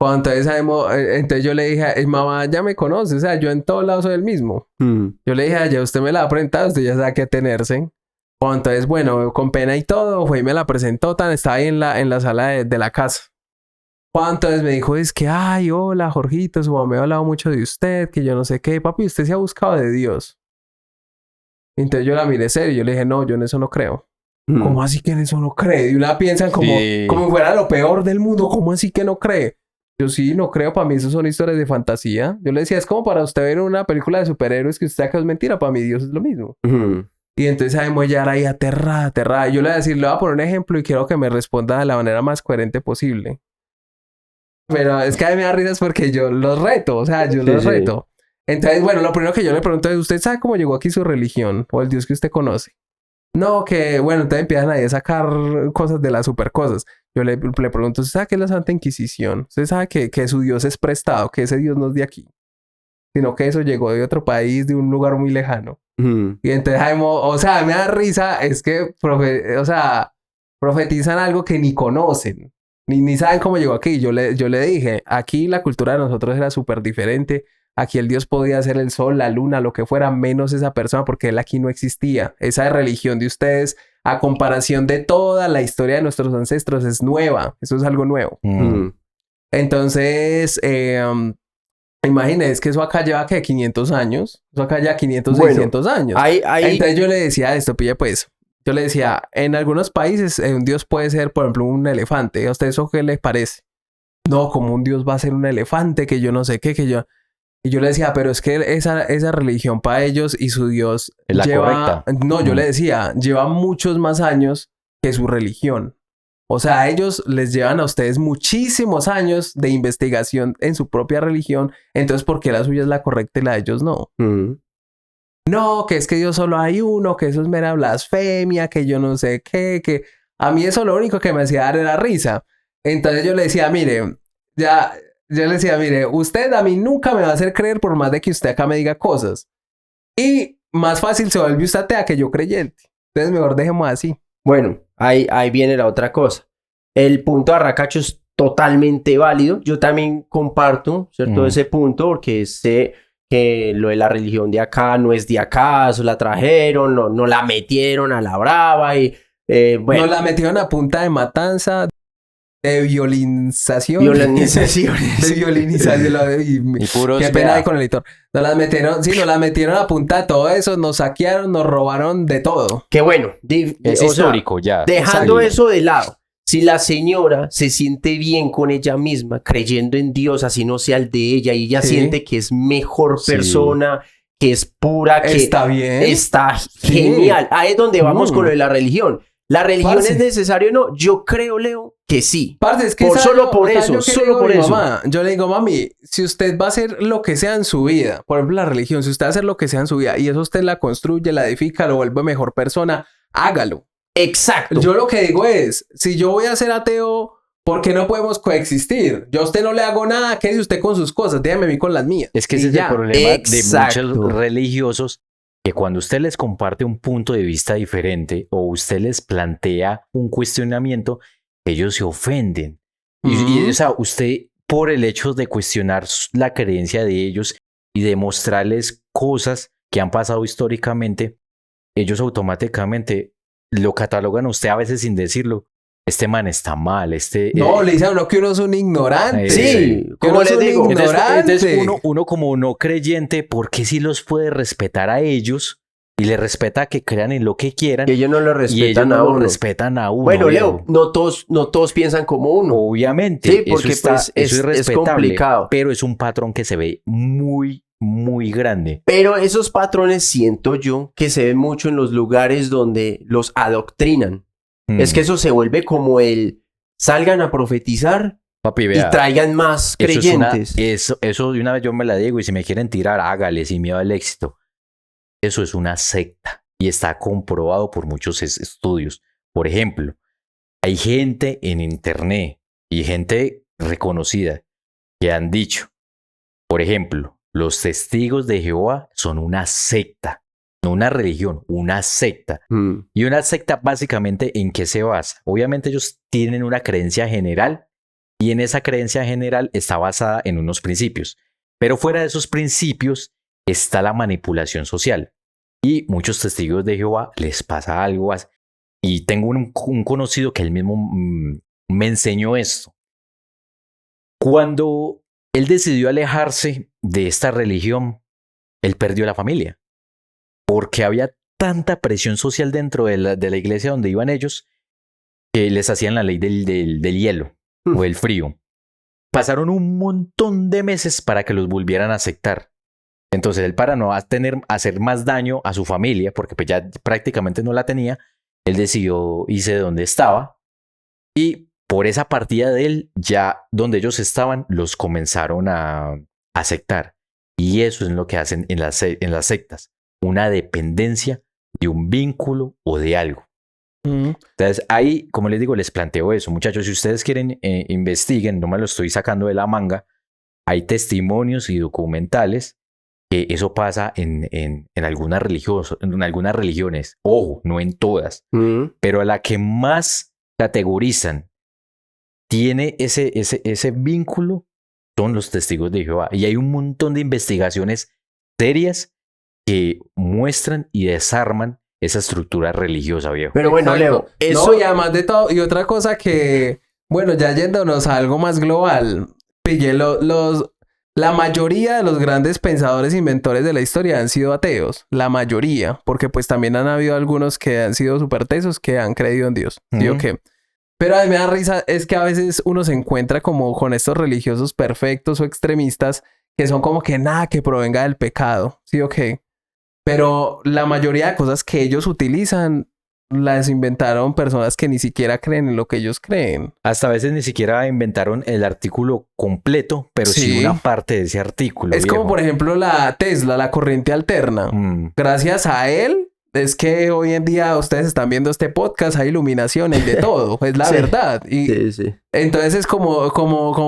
Entonces yo le dije, mamá ya me conoce, o sea, yo en todos lados soy el mismo. Yo le dije, ya usted me la ha presentado, usted ya sabe qué tenerse. Entonces, bueno, con pena y todo, fue y me la presentó, estaba ahí en la sala de la casa. Entonces me dijo, es que, ay, hola, Jorgito, su mamá me ha hablado mucho de usted, que yo no sé qué, papi, usted se ha buscado de Dios. Entonces yo la miré serio, yo le dije, no, yo en eso no creo. ¿Cómo así que en eso no cree? Y una piensa como fuera lo peor del mundo, ¿cómo así que no cree? Yo sí, no creo, para mí eso son historias de fantasía. Yo le decía, es como para usted ver una película de superhéroes que usted sabe que es mentira, para mí Dios es lo mismo. Y entonces ella era ahí aterrada. Y yo le voy a decir, le voy a poner un ejemplo y quiero que me responda de la manera más coherente posible. Pero es que a mí me da risas porque yo los reto, o sea, yo los reto. Entonces, bueno, lo primero que yo le pregunto es, ¿usted sabe cómo llegó aquí su religión o el Dios que usted conoce? No, que bueno, entonces empiezan ahí a sacar cosas de las super cosas. Yo le pregunto, ¿usted sabe qué es la Santa Inquisición? ¿Usted sabe que su Dios es prestado, que ese Dios no es de aquí? Sino que eso llegó de otro país, de un lugar muy lejano. Y entonces, o sea, me da risa, es que, profetizan algo que ni conocen. Ni saben cómo llegó aquí. Yo le dije, aquí la cultura de nosotros era súper diferente. Aquí el Dios podía ser el sol, la luna, lo que fuera, menos esa persona, porque él aquí no existía. Esa religión de ustedes, a comparación de toda la historia de nuestros ancestros, es nueva. Eso es algo nuevo. Entonces, imagínense que eso acá lleva, ¿qué? 500 años. Eso acá ya 500, 600 años. Entonces yo le decía esto, pille pues. Yo le decía, en algunos países un dios puede ser, por ejemplo, un elefante. ¿A usted eso qué le parece? No, como un dios va a ser un elefante, que yo no sé qué, que yo... Y yo le decía, pero es que esa religión para ellos y su dios es la correcta. No, yo le decía, lleva muchos más años que su religión. O sea, a ellos les llevan a ustedes muchísimos años de investigación en su propia religión. Entonces, ¿por qué la suya es la correcta y la de ellos no? No, que es que Dios solo hay uno, que eso es mera blasfemia, que yo no sé qué, que... A mí eso lo único que me hacía dar era risa. Entonces yo le decía, mire, yo le decía, mire, usted a mí nunca me va a hacer creer por más de que usted acá me diga cosas. Y más fácil se vuelve usted atea que yo creyente. Entonces mejor dejemos así. Bueno, ahí viene la otra cosa. El punto de Arracacho es totalmente válido. Yo también comparto, ¿cierto? Ese punto porque sé que lo de la religión de acá no es de acá, eso la trajeron, no la metieron a la brava y bueno. Nos la metieron a punta de matanza, de violinización. De violinización. Y puros, qué pena ahí con el editor. Nos la metieron a punta de todo eso, nos saquearon, nos robaron de todo. Qué bueno. Es histórico ya. Dejando eso de lado. Si la señora se siente bien con ella misma, creyendo en Dios, así no sea el de ella, y ella siente que es mejor persona, que es pura, que está bien, está genial. Ahí es donde vamos con lo de la religión. ¿La religión es necesaria o no? Yo creo, Leo, que sí. Parce, es que solo por eso. Mamá, yo le digo, mami, si usted va a hacer lo que sea en su vida, por ejemplo, la religión, si usted va a hacer lo que sea en su vida y eso usted la construye, la edifica, lo vuelve mejor persona, hágalo. Exacto. Yo lo que digo es, si yo voy a ser ateo, ¿por qué no podemos coexistir? Yo a usted no le hago nada, quédese usted con sus cosas, déjame a mí con las mías. Es que ese Y es el ya. problema Exacto. de muchos religiosos, que cuando usted les comparte un punto de vista diferente o usted les plantea un cuestionamiento, ellos se ofenden. Y, o sea, usted, por el hecho de cuestionar la creencia de ellos y de mostrarles cosas que han pasado históricamente, ellos automáticamente lo catalogan a usted a veces sin decirlo. Este man está mal, No, le dicen a uno que uno es un ignorante. Sí, que como uno es le un digo. ignorante. Entonces uno como no creyente, ¿por qué sí los puede respetar a ellos? Y les respeta que crean en lo que quieran. Que ellos no lo Y ellos respetan no a lo uno. respetan a uno. Bueno, viejo. Leo, no todos piensan como uno. Obviamente. Sí, porque eso pues eso es respetable. complicado. Pero es un patrón que se ve muy, muy grande. Pero esos patrones siento yo que se ven mucho en los lugares donde los adoctrinan. Es que eso se vuelve como el salgan a profetizar Papi, y vea, traigan más creyentes. eso de una vez yo me la digo y si me quieren tirar, hágale sin miedo al éxito. Eso es una secta y está comprobado por muchos estudios. Por ejemplo, hay gente en internet y gente reconocida que han dicho, por ejemplo, los testigos de Jehová son una secta, no una religión, una secta. Y una secta básicamente ¿en qué se basa? Obviamente ellos tienen una creencia general y en esa creencia general está basada en unos principios. Pero fuera de esos principios está la manipulación social. Y muchos testigos de Jehová les pasa algo así. Y tengo un conocido que él mismo me enseñó esto. Cuando él decidió alejarse de esta religión, él perdió la familia. Porque había tanta presión social dentro de la iglesia donde iban ellos que les hacían la ley del hielo o el frío. Pasaron un montón de meses para que los volvieran a aceptar. Entonces él, para no hacer más daño a su familia, porque pues ya prácticamente no la tenía, él decidió irse de donde estaba y por esa partida de él, ya donde ellos estaban, los comenzaron a aceptar. Y eso es lo que hacen en las sectas, una dependencia de un vínculo o de algo. Entonces ahí, como les digo, les planteo eso. Muchachos, si ustedes quieren, investiguen, no me lo estoy sacando de la manga, hay testimonios y documentales que eso pasa en algunas religiones, ojo, no en todas, pero a la que más categorizan tiene ese vínculo son los testigos de Jehová. Y hay un montón de investigaciones serias que muestran y desarman esa estructura religiosa, viejo. Pero bueno, Leo, eso... No, y además de todo, y otra cosa que, bueno, ya yéndonos a algo más global, pille, la mayoría de los grandes pensadores e inventores de la historia han sido ateos, la mayoría, porque pues también han habido algunos que han sido súper tesos que han creído en Dios, ¿sí o qué? Pero a mí me da risa, es que a veces uno se encuentra como con estos religiosos perfectos o extremistas que son como que nada que provenga del pecado, ¿sí o qué? Pero la mayoría de cosas que ellos utilizan las inventaron personas que ni siquiera creen en lo que ellos creen. Hasta a veces ni siquiera inventaron el artículo completo, pero sí una parte de ese artículo. Es como, por ejemplo, la Tesla, la corriente alterna. Gracias a él es que hoy en día ustedes están viendo este podcast, hay iluminación, hay de todo. Es la verdad. Y entonces es como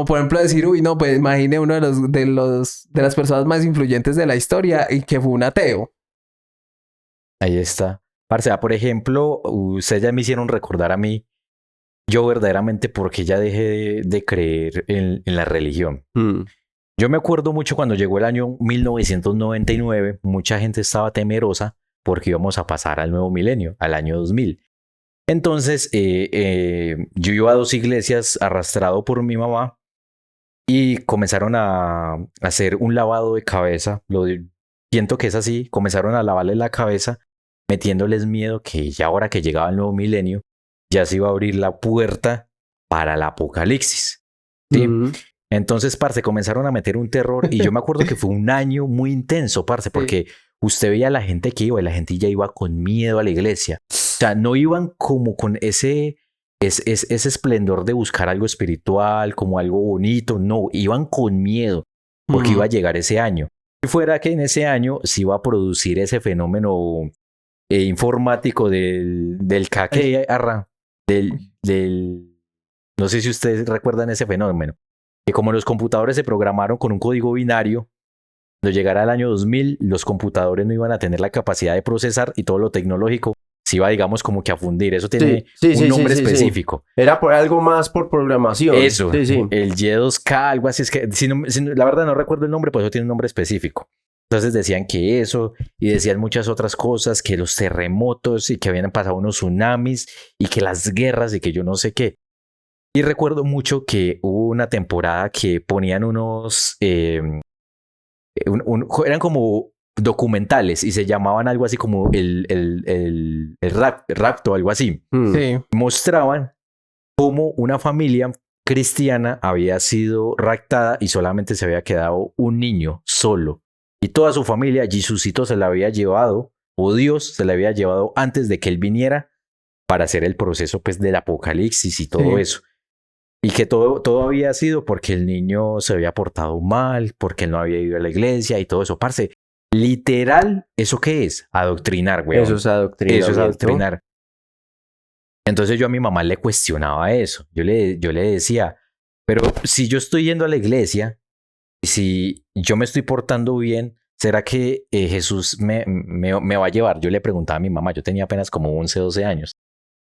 por ejemplo decir, uy, no, pues imagine uno de las personas más influyentes de la historia y que fue un ateo. Ahí está. Parce, por ejemplo, ustedes ya me hicieron recordar a mí, yo verdaderamente porque ya dejé de creer en la religión. Yo me acuerdo mucho cuando llegó el año 1999, mucha gente estaba temerosa porque íbamos a pasar al nuevo milenio, al año 2000. Entonces, yo iba a 2 iglesias arrastrado por mi mamá y comenzaron a hacer un lavado de cabeza. Siento que es así, comenzaron a lavarle la cabeza metiéndoles miedo que ya ahora que llegaba el nuevo milenio, ya se iba a abrir la puerta para el apocalipsis. ¿Sí? Entonces, parce, comenzaron a meter un terror y yo me acuerdo que fue un año muy intenso, parce, porque usted veía a la gente que iba y la gente ya iba con miedo a la iglesia. O sea, no iban como con ese esplendor de buscar algo espiritual, como algo bonito, no, iban con miedo porque iba a llegar ese año. Y fuera que en ese año se iba a producir ese fenómeno informático del caque, no sé si ustedes recuerdan ese fenómeno, que como los computadores se programaron con un código binario, cuando llegara el año 2000, los computadores no iban a tener la capacidad de procesar y todo lo tecnológico se iba, digamos, como que a fundir. Eso tiene un nombre específico. Era por algo más por programación. Eso, el Y2K, algo así. Es que la verdad no recuerdo el nombre, pero eso tiene un nombre específico. Entonces decían que eso, y decían muchas otras cosas, que los terremotos, y que habían pasado unos tsunamis, y que las guerras, y que yo no sé qué. Y recuerdo mucho que hubo una temporada que ponían unos... eran como documentales y se llamaban algo así como el rapto, algo así. Sí. Mostraban cómo una familia cristiana había sido raptada y solamente se había quedado un niño solo. Y toda su familia, Jesucito se la había llevado, o Dios se la había llevado antes de que él viniera para hacer el proceso pues del apocalipsis y todo eso. Y que todo había sido porque el niño se había portado mal, porque él no había ido a la iglesia y todo eso. Parce, literal, ¿eso qué es? Adoctrinar, güey. Eso es adoctrinar. Eso es adoctrinar. Entonces yo a mi mamá le cuestionaba eso. Yo le decía, pero si yo estoy yendo a la iglesia, y si yo me estoy portando bien, ¿será que Jesús me va a llevar? Yo le preguntaba a mi mamá, yo tenía apenas como 11, 12 años.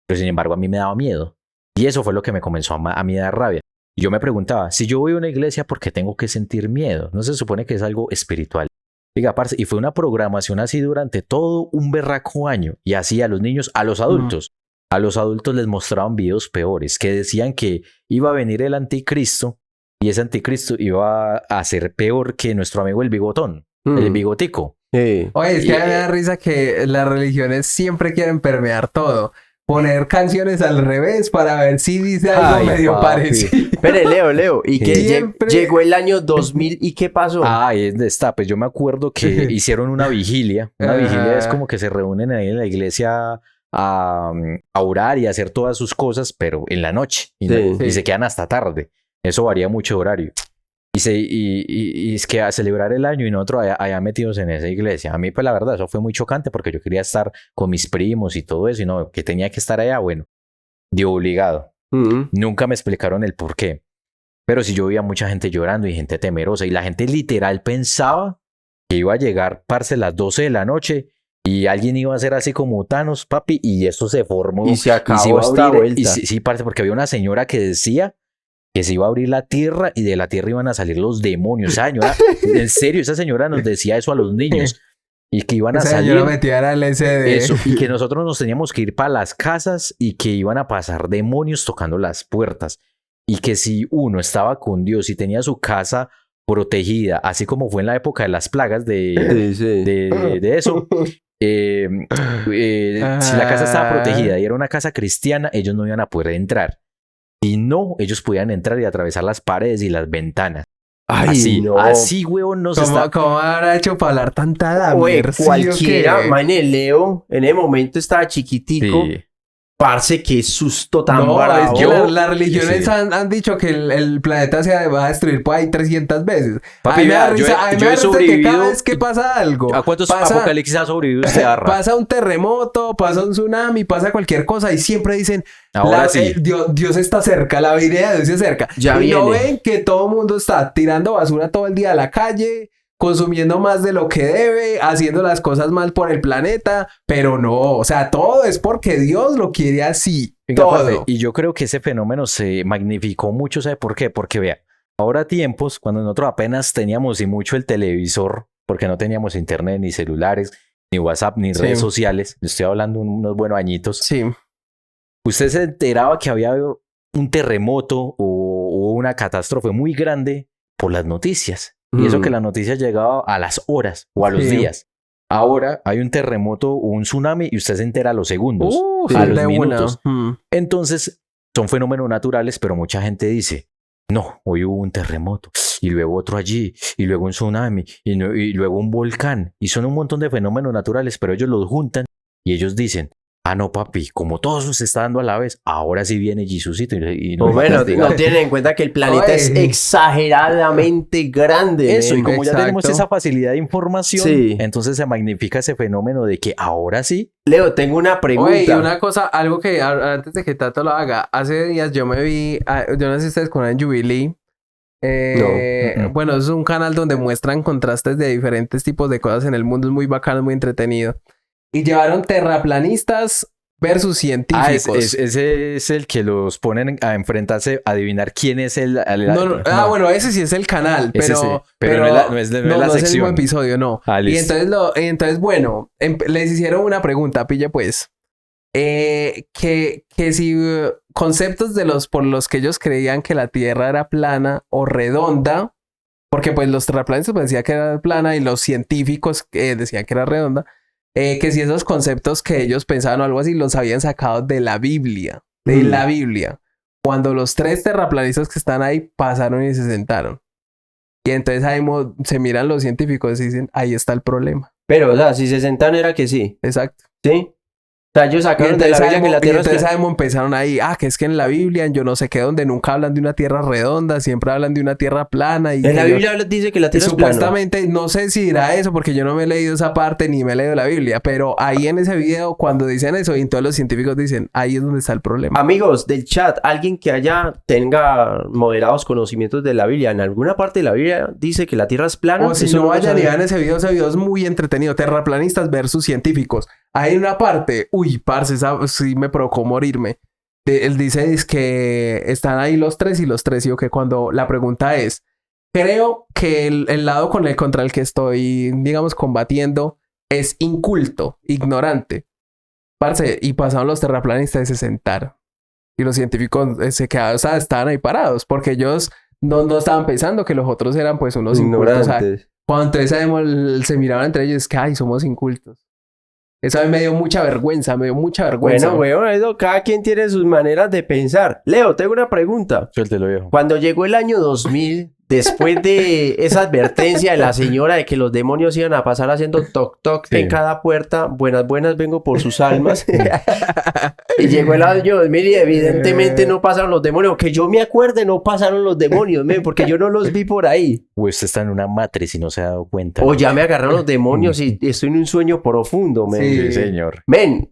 Pero sin embargo a mí me daba miedo. Y eso fue lo que me comenzó a mí a dar rabia. Y yo me preguntaba, si yo voy a una iglesia, ¿por qué tengo que sentir miedo? ¿No se supone que es algo espiritual? Diga, parce, y fue una programación así durante todo un berraco año. Y así a los niños, a los adultos. A los adultos les mostraban videos peores, que decían que iba a venir el anticristo, y ese anticristo iba a ser peor que nuestro amigo el bigotón, el bigotico. Sí. Oye, es que me da risa que las religiones siempre quieren permear todo. Poner canciones al revés para ver si dice algo medio parecido. Pero Leo, y que llegó el año 2000 y ¿qué pasó? Ahí está, pues yo me acuerdo que hicieron una vigilia. Una vigilia es como que se reúnen ahí en la iglesia a orar y a hacer todas sus cosas, pero en la noche. Y se quedan hasta tarde. Eso varía mucho de horario. Y es que a celebrar el año y nosotros allá metidos en esa iglesia. A mí, pues la verdad, eso fue muy chocante porque yo quería estar con mis primos y todo eso, y no, que tenía que estar allá, bueno, de obligado. Nunca me explicaron el por qué. Pero sí yo veía mucha gente llorando y gente temerosa, y la gente literal pensaba que iba a llegar, parce, las 12 de la noche y alguien iba a hacer así como Thanos, papi, y eso se formó. Y se acabó esta vuelta. Sí, parce, porque había una señora que decía que se iba a abrir la tierra y de la tierra iban a salir los demonios. Esa señora, en serio, esa señora nos decía eso a los niños. Y que iban a salir. Esa señora metía el LSD. Eso, y que nosotros nos teníamos que ir para las casas y que iban a pasar demonios tocando las puertas. Y que si uno estaba con Dios y tenía su casa protegida, así como fue en la época de las plagas de eso, si la casa estaba protegida y era una casa cristiana, ellos no iban a poder entrar. Y no, ellos podían entrar y atravesar las paredes y las ventanas. Ay, así, no. así, huevón, no se está... ¿Cómo habrá hecho para hablar tanta edad? Cualquiera, Leo, en ese momento estaba chiquitico. Sí. Parce, qué susto tan bravo. Es que las religiones han dicho que el planeta se va a destruir por ahí 300 veces. Papi, yo he sobrevivido. Que cada vez que pasa algo. ¿A cuántos apocalipsis ha sobrevivido usted, Arra? Pasa un terremoto, pasa un tsunami, pasa cualquier cosa y siempre dicen, ahora sí. Dios está cerca, la vida de Dios se acerca. Ya y viene. no ven que todo el mundo está tirando basura todo el día a la calle, consumiendo más de lo que debe, haciendo las cosas mal por el planeta, pero no, o sea, todo es porque Dios lo quiere así. Venga, todo. Parce, y yo creo que ese fenómeno se magnificó mucho, ¿sabe por qué? Porque vea, ahora tiempos, cuando nosotros apenas teníamos y mucho el televisor, porque no teníamos internet, ni celulares, ni WhatsApp, ni redes sociales, estoy hablando unos buenos añitos. Sí. Usted se enteraba que había un terremoto o una catástrofe muy grande por las noticias. Y eso que la noticia llegaba a las horas o a los días. Ahora hay un terremoto o un tsunami y usted se entera a los segundos, a los minutos. Entonces, son fenómenos naturales, pero mucha gente dice, no, hoy hubo un terremoto, y luego otro allí, y luego un tsunami, y luego un volcán. Y son un montón de fenómenos naturales, pero ellos los juntan y ellos dicen, no, papi, como todo eso se está dando a la vez, ahora sí viene Jesucito y no bueno, no tienen en cuenta que el planeta es exageradamente grande. Eso, y como Exacto. ya tenemos esa facilidad de información, Sí. entonces se magnifica ese fenómeno de que ahora sí. Leo, tengo una pregunta. Oye, y una cosa, algo que antes de que Tato lo haga, hace días yo me vi, yo no sé si ustedes conocen Jubilee. Bueno, es un canal donde muestran contrastes de diferentes tipos de cosas en el mundo, es muy bacano, muy entretenido. Y llevaron terraplanistas versus científicos. Ese es el que los ponen a enfrentarse, a adivinar quién es el... No. Bueno, ese sí es el canal, Ese pero... sí, pero no es la no es sección. el mismo episodio, no. Y listo. entonces, bueno, les hicieron una pregunta, pille pues. Que si conceptos por los que ellos creían que la Tierra era plana o redonda, porque pues los terraplanistas decían que era plana y los científicos decían que era redonda, que si esos conceptos que ellos pensaban o algo así los habían sacado de la Biblia, la Biblia, cuando los 3 terraplanistas que están ahí pasaron y se sentaron. Y entonces ahí se miran los científicos y dicen, ahí está el problema. Pero, o sea, si se sentaron era que sí. Exacto. ¿Sí? O sea, ellos sacaron de la Biblia que la Tierra es plana. Sabemos, empezaron ahí, que es que en la Biblia, yo no sé qué, donde nunca hablan de una tierra redonda, siempre hablan de una tierra plana. Y en la Biblia dice que la Tierra es plana. Supuestamente, no sé si dirá eso, porque yo no me he leído esa parte ni me he leído la Biblia, pero ahí en ese video, cuando dicen eso, y todos los científicos dicen, ahí es donde está el problema. Amigos del chat, alguien que tenga moderados conocimientos de la Biblia, en alguna parte de la Biblia dice que la Tierra es plana. O si no vayan y vean ese video es muy entretenido, terraplanistas versus científicos. Hay una parte, parce, esa sí me provocó morirme. Él dice es que están ahí los 3 y los 3, y que cuando la pregunta es, creo que el lado contra el que estoy, digamos, combatiendo es inculto, ignorante. Parce, y pasaron los terraplanistas y se sentaron. Y los científicos se quedaron, o sea, estaban ahí parados, porque ellos no estaban pensando que los otros eran pues unos ignorantes. O sea, cuando entonces se miraban entre ellos, que somos incultos. Eso a mí me dio mucha vergüenza, Bueno, weón, cada quien tiene sus maneras de pensar. Leo, tengo una pregunta. Suéltelo, viejo. Cuando llegó el año 2000, después de esa advertencia de la señora de que los demonios iban a pasar haciendo toc toc en cada puerta, buenas, vengo por sus almas. Y llegó el año 2000 y evidentemente no pasaron los demonios. Que yo me acuerde, no pasaron los demonios, porque yo no los vi por ahí. O usted está en una matriz y no se ha dado cuenta. O ya me agarraron los demonios y estoy en un sueño profundo, men. Sí, señor. Men,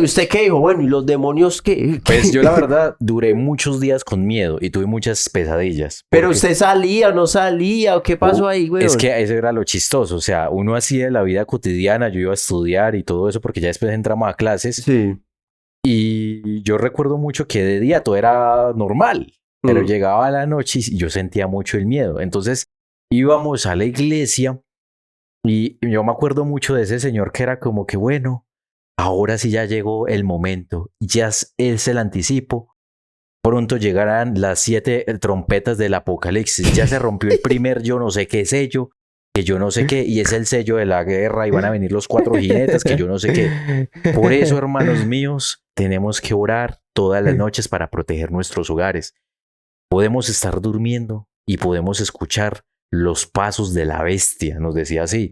¿usted qué dijo? Bueno, ¿y los demonios qué? Pues yo la verdad duré muchos días con miedo y tuve muchas pesadillas. Pero usted salía o no salía, ¿o qué pasó ahí, güey? Es que eso era lo chistoso, o sea, uno hacía la vida cotidiana, yo iba a estudiar y todo eso porque ya después entramos a clases. Sí. Y yo recuerdo mucho que de día todo era normal, pero llegaba a la noche y yo sentía mucho el miedo. Entonces íbamos a la iglesia y yo me acuerdo mucho de ese señor que era como que, bueno, ahora sí ya llegó el momento, ya es el anticipo. Pronto llegarán las 7 trompetas del apocalipsis. Ya se rompió el primer yo no sé qué sello, que yo no sé qué, y es el sello de la guerra, y van a venir los 4 jinetes, que yo no sé qué. Por eso, hermanos míos, tenemos que orar todas las noches para proteger nuestros hogares. Podemos estar durmiendo y podemos escuchar los pasos de la bestia, nos decía así.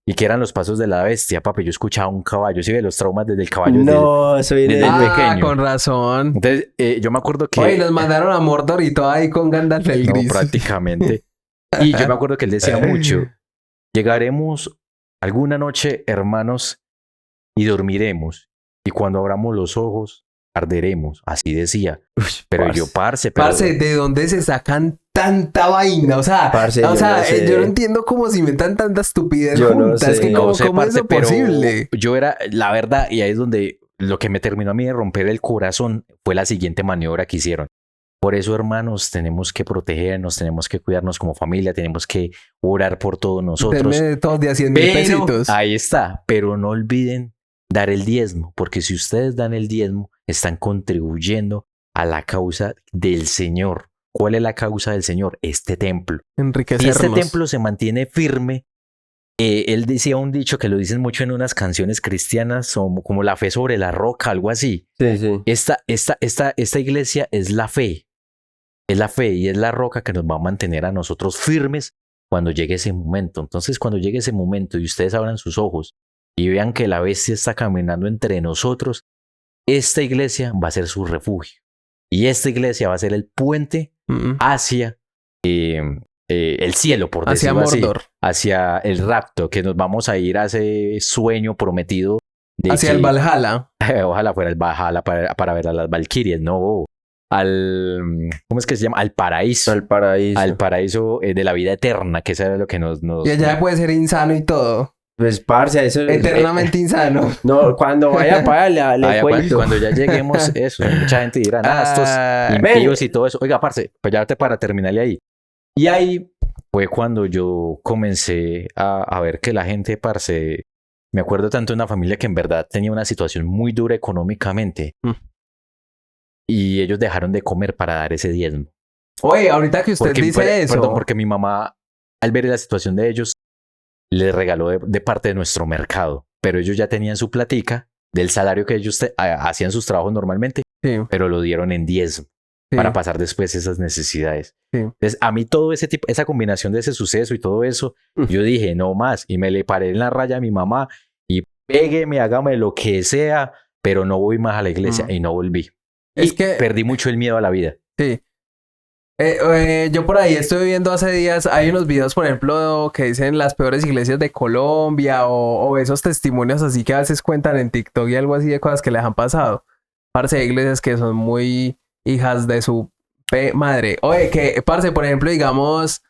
¿Y qué eran los pasos de la bestia, papi? Yo escuchaba un caballo. ¿Sí ve los traumas desde el caballo? No, eso viene desde pequeño. Con razón. Entonces, yo me acuerdo que... Oye, nos mandaron a Mordor y todo ahí con Gandalf el Gris. No, prácticamente. Y yo me acuerdo que él decía mucho, llegaremos alguna noche, hermanos, y dormiremos. Y cuando abramos los ojos, arderemos. Así decía. Pero yo, parce... ¿de dónde se sacan tanta vaina? O sea, parce, yo no entiendo cómo se inventan tanta estupidez juntas. Es que ¿cómo es eso posible? Yo era, la verdad, y ahí es donde lo que me terminó a mí de romper el corazón fue la siguiente maniobra que hicieron. Por eso, hermanos, tenemos que protegernos, tenemos que cuidarnos como familia, tenemos que orar por todos nosotros. Todos de 100,000 pesitos. Ahí está, pero no olviden dar el diezmo, porque si ustedes dan el diezmo, están contribuyendo a la causa del Señor. ¿Cuál es la causa del Señor? Este templo. Enriquecernos. Si este templo se mantiene firme, él decía un dicho que lo dicen mucho en unas canciones cristianas, como la fe sobre la roca, algo así. Sí, sí. Esta iglesia es la fe. Es la fe y es la roca que nos va a mantener a nosotros firmes cuando llegue ese momento. Entonces, cuando llegue ese momento y ustedes abran sus ojos y vean que la bestia está caminando entre nosotros, esta iglesia va a ser su refugio. Y esta iglesia va a ser el puente hacia el cielo, por hacia decirlo así. Mordor. Hacia el rapto, que nos vamos a ir a ese sueño prometido. Hacia el Valhalla. Ojalá fuera el Valhalla para ver a las Valquirias, no ¿cómo es que se llama? Al paraíso. Al paraíso. Al paraíso de la vida eterna, que eso era lo que nos... Y allá puede ser insano y todo. Pues, parce, eso... Eternamente insano. No, cuando vaya para allá, le cuento. Cuando ya lleguemos, eso, mucha gente dirá, estos impíos y todo eso. Oiga, parce, pues ya para terminarle ahí. Y ahí fue cuando yo comencé a ver que la gente, parce... Me acuerdo tanto de una familia que en verdad tenía una situación muy dura económicamente. Y ellos dejaron de comer para dar ese diezmo. Oye, ahorita que usted dice eso... Perdón, porque mi mamá, al ver la situación de ellos, les regaló de parte de nuestro mercado. Pero ellos ya tenían su platica del salario que ellos hacían sus trabajos normalmente, pero lo dieron en diezmo para pasar después esas necesidades. Entonces, a mí todo ese tipo, esa combinación de ese suceso y todo eso, yo dije, no más. Y me le paré en la raya a mi mamá y pégueme, hágame lo que sea, pero no voy más a la iglesia. Y no volví. Es que perdí mucho el miedo a la vida. Sí. Yo por ahí estoy viendo hace días, hay unos videos, por ejemplo, que dicen las peores iglesias de Colombia o esos testimonios así que a veces cuentan en TikTok y algo así de cosas que les han pasado. Parce, hay iglesias que son muy hijas de su madre. Oye, que, parce, por ejemplo, digamos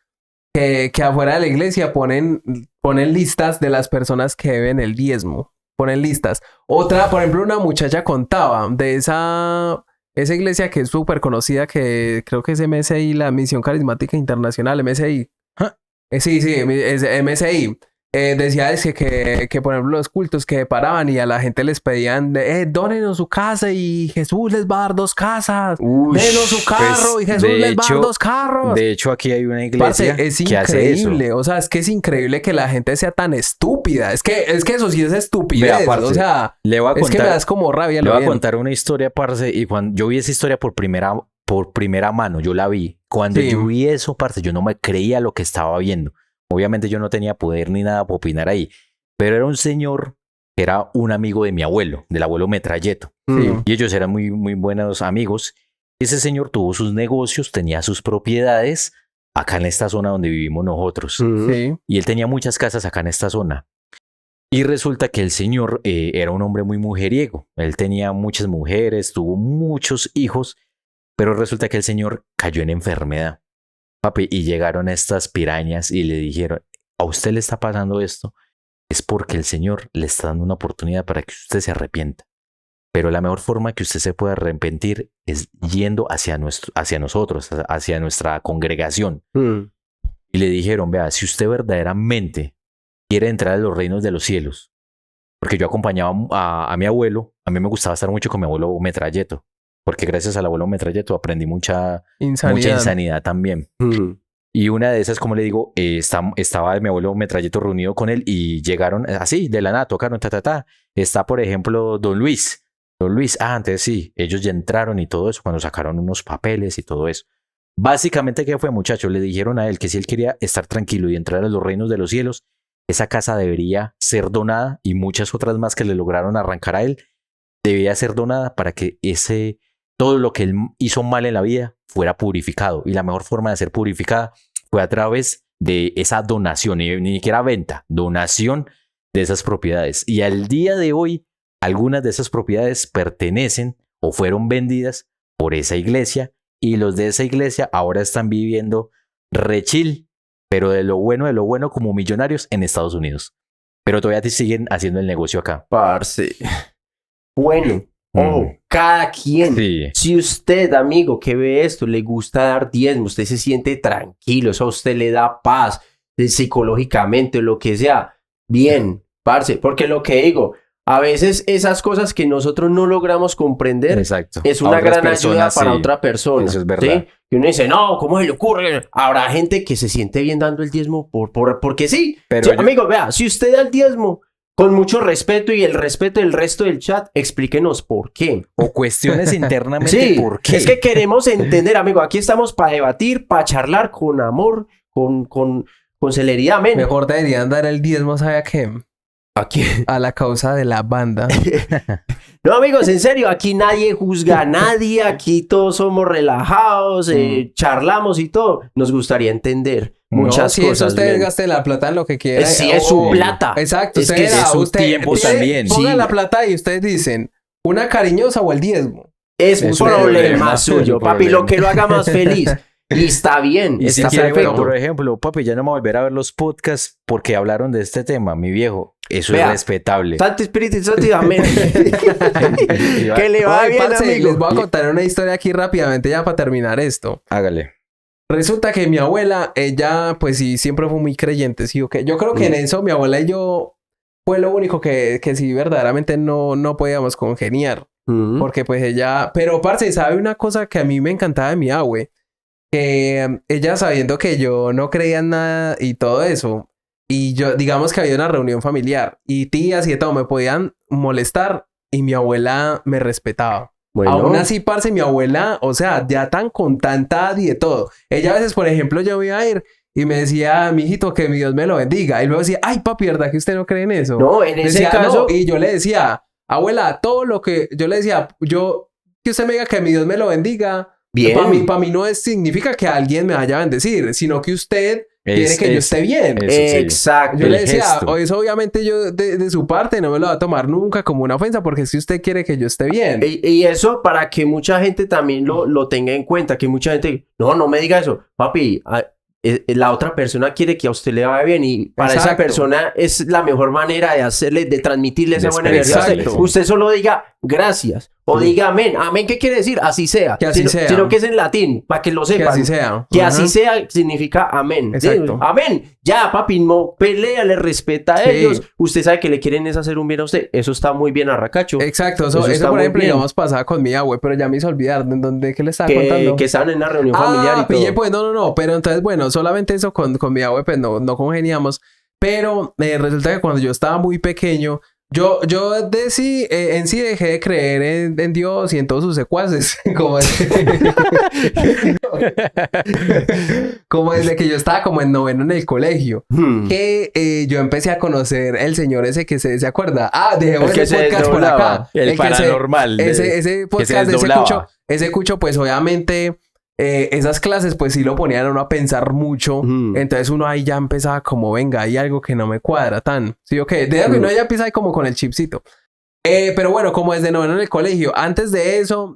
que afuera de la iglesia ponen listas de las personas que deben el diezmo. Ponen listas. Otra, por ejemplo, una muchacha contaba de esa iglesia que es súper conocida, que creo que es MSI, la Misión Carismática Internacional, MSI. Sí, es MSI. Decía que, por ejemplo, los cultos que paraban y a la gente les pedían, dónenos su casa y Jesús les va a dar 2 casas. Denos su carro y Jesús les va a dar 2 carros. De hecho, aquí hay una iglesia es que hace eso. O sea, es que es increíble que la gente sea tan estúpida. Es que eso sí es estupidez. Vea, parce, o sea, es que me das como rabia. Le voy a contar una historia, parce, y cuando yo vi esa historia por primera mano, yo la vi. Cuando yo vi eso, parce, yo no me creía lo que estaba viendo. Obviamente yo no tenía poder ni nada para opinar ahí, pero era un señor que era un amigo de mi abuelo, del abuelo Metralleto. Y ellos eran muy, muy buenos amigos. Ese señor tuvo sus negocios, tenía sus propiedades acá en esta zona donde vivimos nosotros. Y él tenía muchas casas acá en esta zona. Y resulta que el señor era un hombre muy mujeriego. Él tenía muchas mujeres, tuvo muchos hijos, pero resulta que el señor cayó en enfermedad. Papi, y llegaron estas pirañas y le dijeron, a usted le está pasando esto, es porque el Señor le está dando una oportunidad para que usted se arrepienta. Pero la mejor forma que usted se pueda arrepentir es yendo hacia nosotros, hacia nuestra congregación. Y le dijeron, vea, si usted verdaderamente quiere entrar a los reinos de los cielos, porque yo acompañaba a mi abuelo, a mí me gustaba estar mucho con mi abuelo Metralleto. Porque gracias al abuelo Metralleto aprendí mucha insanidad también. Y una de esas, como le digo, estaba mi abuelo Metralleto reunido con él y llegaron así, de la nada, tocaron, Está, por ejemplo, Don Luis. Antes sí, ellos ya entraron y todo eso, cuando sacaron unos papeles y todo eso. Básicamente, ¿qué fue, muchachos? Le dijeron a él que si él quería estar tranquilo y entrar a los reinos de los cielos, esa casa debería ser donada y muchas otras más que le lograron arrancar a él, debía ser donada para que todo lo que él hizo mal en la vida fuera purificado. Y la mejor forma de ser purificada fue a través de esa donación, ni siquiera venta, donación de esas propiedades. Y al día de hoy, algunas de esas propiedades pertenecen o fueron vendidas por esa iglesia y los de esa iglesia ahora están viviendo re chill, pero de lo bueno como millonarios en Estados Unidos. Pero todavía te siguen haciendo el negocio acá. Parce. Bueno. Cada quien. Si usted, amigo, que ve esto, le gusta dar diezmo, usted se siente tranquilo, eso a usted le da paz psicológicamente, lo que sea, bien, parce, porque lo que digo, a veces esas cosas que nosotros no logramos comprender, es una gran ayuda para otra persona. Eso es verdad. ¿Sí? Y uno dice, no, ¿cómo se le ocurre? Habrá gente que se siente bien dando el diezmo porque sí. Pero amigo, vea, si usted da el diezmo, con mucho respeto y el respeto del resto del chat, explíquenos por qué. O cuestiones internamente por qué. Es que queremos entender, amigo. Aquí estamos para debatir, para charlar con amor, con celeridad. Mejor deberían dar el diezmo, ¿sabe a qué? Aquí. a la causa de la banda. No, amigos, en serio, aquí nadie juzga a nadie, aquí todos somos relajados, charlamos y todo. Nos gustaría entender muchas si cosas. Eso ustedes men. gasten la plata en lo que quieran. Sí, es su plata. Exacto. Es que es su tiempo también. Pongan Sí. la plata y ustedes dicen, ¿una cariñosa o el diezmo? Es un Es un problema problema, suyo, es un papi, problema. lo que lo haga más feliz. Y está bien, Y si está quiere, perfecto. por ejemplo, papi, ya no me voy a volver a ver los podcasts porque hablaron de este tema, mi viejo. Eso Vea, es respetable. Santo Espíritu Santo y amén. Que le va Oye, bien, parce, amigo. les voy a contar una historia aquí rápidamente ya para terminar esto. Hágale. Resulta que mi abuela, ella, pues sí, siempre fue muy creyente, ¿sí o qué? Yo creo que en eso mi abuela y yo fue lo único que sí verdaderamente no podíamos congeniar. Porque pues ella... Pero, parce, ¿sabe una cosa que a mí me encantaba de mi abue? Que ella sabiendo que yo no creía en nada y todo eso, y yo, digamos que había una reunión familiar, y tías y de todo me podían molestar, y mi abuela me respetaba. Bueno, Aún así, parce, mi abuela, o sea, ya tan con tanta y de todo. Ella a veces, por ejemplo, yo iba a ir y me decía, mijito, que mi Dios me lo bendiga. Y luego decía, ay, papi, ¿verdad que usted no cree en eso? no, en ese Decía, caso, no. Y yo le decía, abuela, todo lo que yo le decía, que usted me diga que mi Dios me lo bendiga. bien. Para mí no significa que alguien me vaya a bendecir, sino que usted quiere que yo esté bien. Eso sí. Exacto. Yo el le decía, gesto. eso obviamente yo de su parte no me lo va a tomar nunca como una ofensa, porque si usted quiere que yo esté bien. Y eso para que mucha gente también lo tenga en cuenta, que mucha gente, no me diga eso, papi, la otra persona quiere que a usted le vaya bien y para esa Exacto. persona es la mejor manera de hacerle, de transmitirle esa buena energía. Exacto. Usted solo diga gracias o diga amén. Amén, ¿qué quiere decir? Así sea. Que así sea. Sino que es en latín, para que lo Que sepan. así sea. Que Ajá. así sea significa amén. Exacto. Sí, amén. Ya, papi, no pelea, le respeta a Sí. ellos. Usted sabe que le quieren es hacer un bien a usted. Eso está muy bien, arracacho. Exacto, Eso eso está por muy ejemplo, bien. digamos, pasaba con mi abue, pero ya me hizo olvidar ¿qué le estaba contando? Que estaban en una reunión familiar y pillé, todo. pues, no, pero entonces, bueno, solamente eso con mi abue, pues, no congeniamos, pero resulta que cuando yo estaba muy pequeño, yo en sí dejé de creer en Dios y en todos sus secuaces, como desde que yo estaba como en noveno en el colegio, que yo empecé a conocer el señor ese que se acuerda. Dejemos El que ese se podcast por desdoblaba. acá. El que paranormal. ese podcast de desdoblaba. ese cucho, pues obviamente esas clases pues sí lo ponían a uno a pensar mucho. Entonces uno ahí ya empezaba como, venga, hay algo que no me cuadra tan. Sí, ok. De algo uno ya empieza ahí como con el chipcito. Pero bueno, como desde noveno en el colegio. Antes de eso,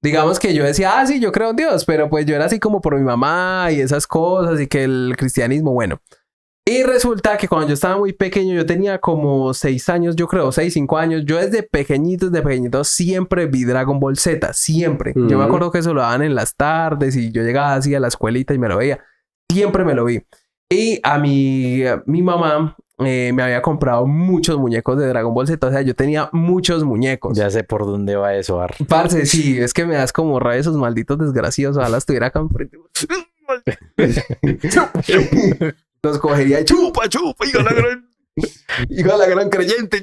digamos que yo decía, sí, yo creo en Dios. Pero pues yo era así como por mi mamá y esas cosas y que el cristianismo, bueno. Y resulta que cuando yo estaba muy pequeño, yo tenía como 6 años, yo creo, 6, 5 años. Yo desde pequeñito, siempre vi Dragon Ball Z, siempre. Yo me acuerdo que eso lo daban en las tardes y yo llegaba así a la escuelita y me lo veía. Siempre me lo vi. Y a mi mamá me había comprado muchos muñecos de Dragon Ball Z. O sea, yo tenía muchos muñecos. Ya sé por dónde va eso, Ar. Parce, sí, es que me das como rabia esos malditos desgraciados. Ojalá estuviera acá enfrente. Los cogería y chupa, hijo de la gran creyente.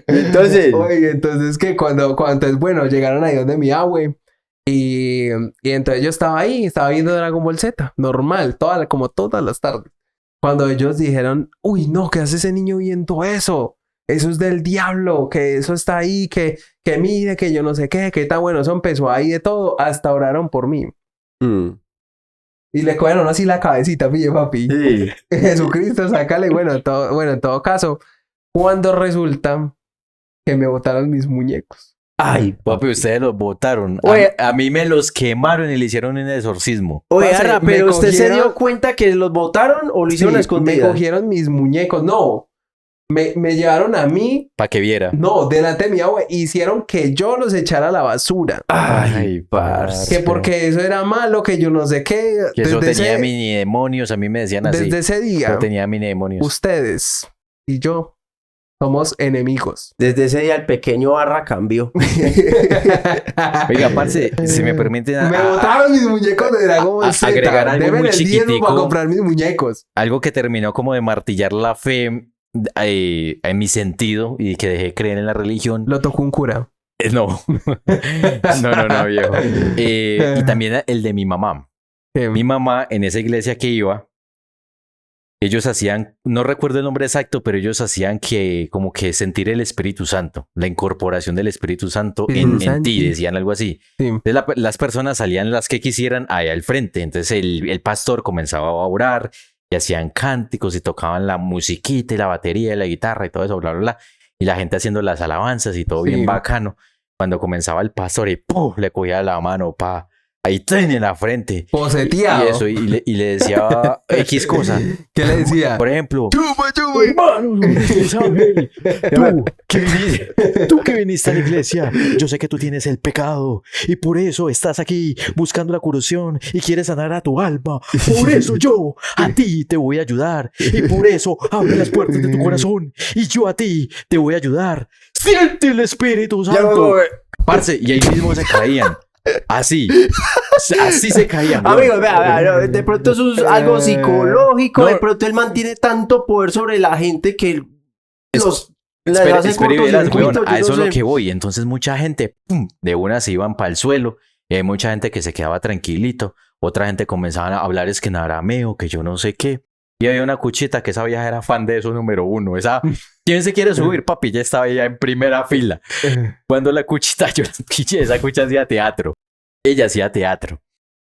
Entonces, Oye, entonces que cuando entonces, bueno, llegaron ahí donde mi abue y entonces yo estaba ahí, estaba viendo Dragon Ball Z, normal, como todas las tardes. Cuando ellos dijeron, uy, no, ¿qué hace ese niño viendo eso? Eso es del diablo, que eso está ahí, que mire, que yo no sé qué, que tan bueno, eso empezó ahí de todo, hasta oraron por mí. Y le cogieron así la cabecita, pille, papi. sí. Jesucristo, sácale. Bueno, en todo caso, cuando resulta que me botaron mis muñecos. Ay, Papi, ustedes los botaron. Oye. A mí me los quemaron y le hicieron un exorcismo. Oye, Parce, Arra, me pero ¿usted se cogieron- dio cuenta que los botaron o lo hicieron a Sí, me escondidas? cogieron mis muñecos. No, me llevaron a mí. Para que viera. No, delante de mi abue. Hicieron que yo los echara a la basura. Ay, parce. Que porque eso era malo, que yo no sé qué. Que eso Desde tenía ese- mini demonios, a mí me decían así. Desde ese día, Eso tenía mini demonios. ustedes y yo somos enemigos. Desde ese día el pequeño Arra cambió. Oiga, parce, si me permiten Me botaron mis muñecos de Dragon Ball Z. agregar algo Deben muy el diezmo chiquitico. para comprar mis muñecos. algo que terminó como de martillar la fe en mi sentido y que dejé de creer en la religión. Lo tocó un cura. No. No, viejo. Y también el de mi mamá. Mi mamá, en esa iglesia que iba, ellos hacían, no recuerdo el nombre exacto, pero ellos hacían que como que sentir el Espíritu Santo, la incorporación del Espíritu Santo en ti, decían algo así. Sí. Entonces las personas salían las que quisieran ahí al frente, entonces el pastor comenzaba a orar y hacían cánticos y tocaban la musiquita y la batería y la guitarra y todo eso, bla, bla, bla, y la gente haciendo las alabanzas y todo bien bacano. Cuando comenzaba el pastor y ¡pum! Le cogía la mano, pa, ahí en la frente. Poseteado. Y eso, y le decía X cosa. ¿Qué le decía? Por ejemplo, ¡Chupa! hermano, tú que viniste a la iglesia, yo sé que tú tienes el pecado y por eso estás aquí buscando la curación y quieres sanar a tu alma. Por eso yo a ti te voy a ayudar y por eso abre las puertas de tu corazón y yo a ti te voy a ayudar. Siente el Espíritu Santo. Parce, y ahí mismo se caían. Así se caían. Amigos, vea, de pronto eso es algo psicológico. No, de pronto él mantiene tanto poder sobre la gente que espera, a eso es lo que voy. Entonces mucha gente, pum, de una se iban para el suelo. Y hay mucha gente que se quedaba tranquilito. Otra gente comenzaba a hablar es que en arameo, que yo no sé qué. Y había una cuchita que esa vieja era fan de eso número 1. Esa, ¿quién se quiere subir, papi? Ya estaba ella en primera fila. Cuando la cuchita, esa cucha hacía teatro. Ella hacía teatro.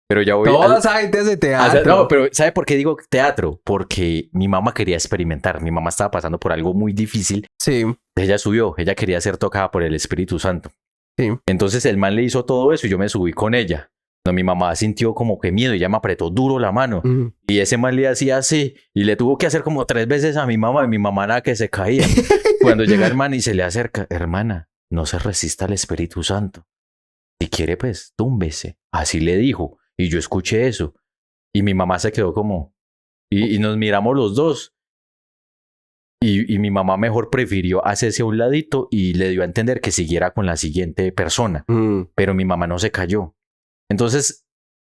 Pero ya voy toda esa gente hace teatro. No, pero ¿sabe por qué digo teatro? Porque mi mamá quería experimentar. Mi mamá estaba pasando por algo muy difícil. Sí. Ella subió. Ella quería ser tocada por el Espíritu Santo. Sí. Entonces el man le hizo todo eso y yo me subí con ella. No, mi mamá sintió como que miedo y ella me apretó duro la mano. Y ese man le hacía así y le tuvo que hacer como 3 veces a mi mamá y mi mamá nada que se caía. Cuando llega el man y se le acerca, hermana, no se resista al Espíritu Santo. Si quiere, pues, túmbese. Así le dijo. Y yo escuché eso. Y mi mamá se quedó como... Y nos miramos los dos. Y mi mamá mejor prefirió hacerse a un ladito y le dio a entender que siguiera con la siguiente persona. Pero mi mamá no se cayó. Entonces,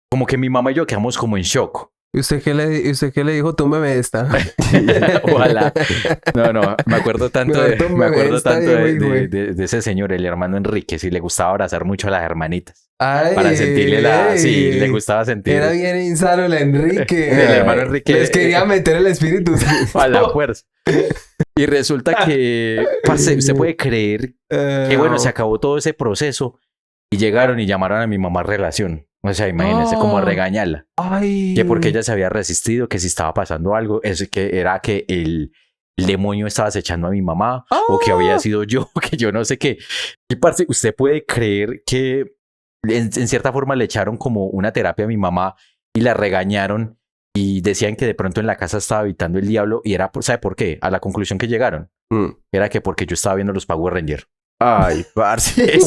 como que mi mamá y yo quedamos como en shock. ¿Y usted qué le dijo? Túmbeme esta. Ojalá. No, me acuerdo tanto de ese señor, el hermano Enrique. Sí, le gustaba abrazar mucho a las hermanitas. Ay, para sentirle sí, le gustaba sentir. Era bien insano el Enrique. El hermano Enrique. Les quería meter el espíritu. A la fuerza. Y resulta que, parce, usted puede creer que, bueno, se acabó todo ese proceso y llegaron y llamaron a mi mamá a relación. O sea, imagínense como a regañarla. Ay. Que porque ella se había resistido, que si estaba pasando algo, es que era que el demonio estaba acechando a mi mamá o que había sido yo, que yo no sé qué. Y parce, usted puede creer que en cierta forma le echaron como una terapia a mi mamá y la regañaron y decían que de pronto en la casa estaba habitando el diablo y era, ¿sabe por qué? A la conclusión que llegaron. Era que porque yo estaba viendo los Power Rangers. Ay, parce.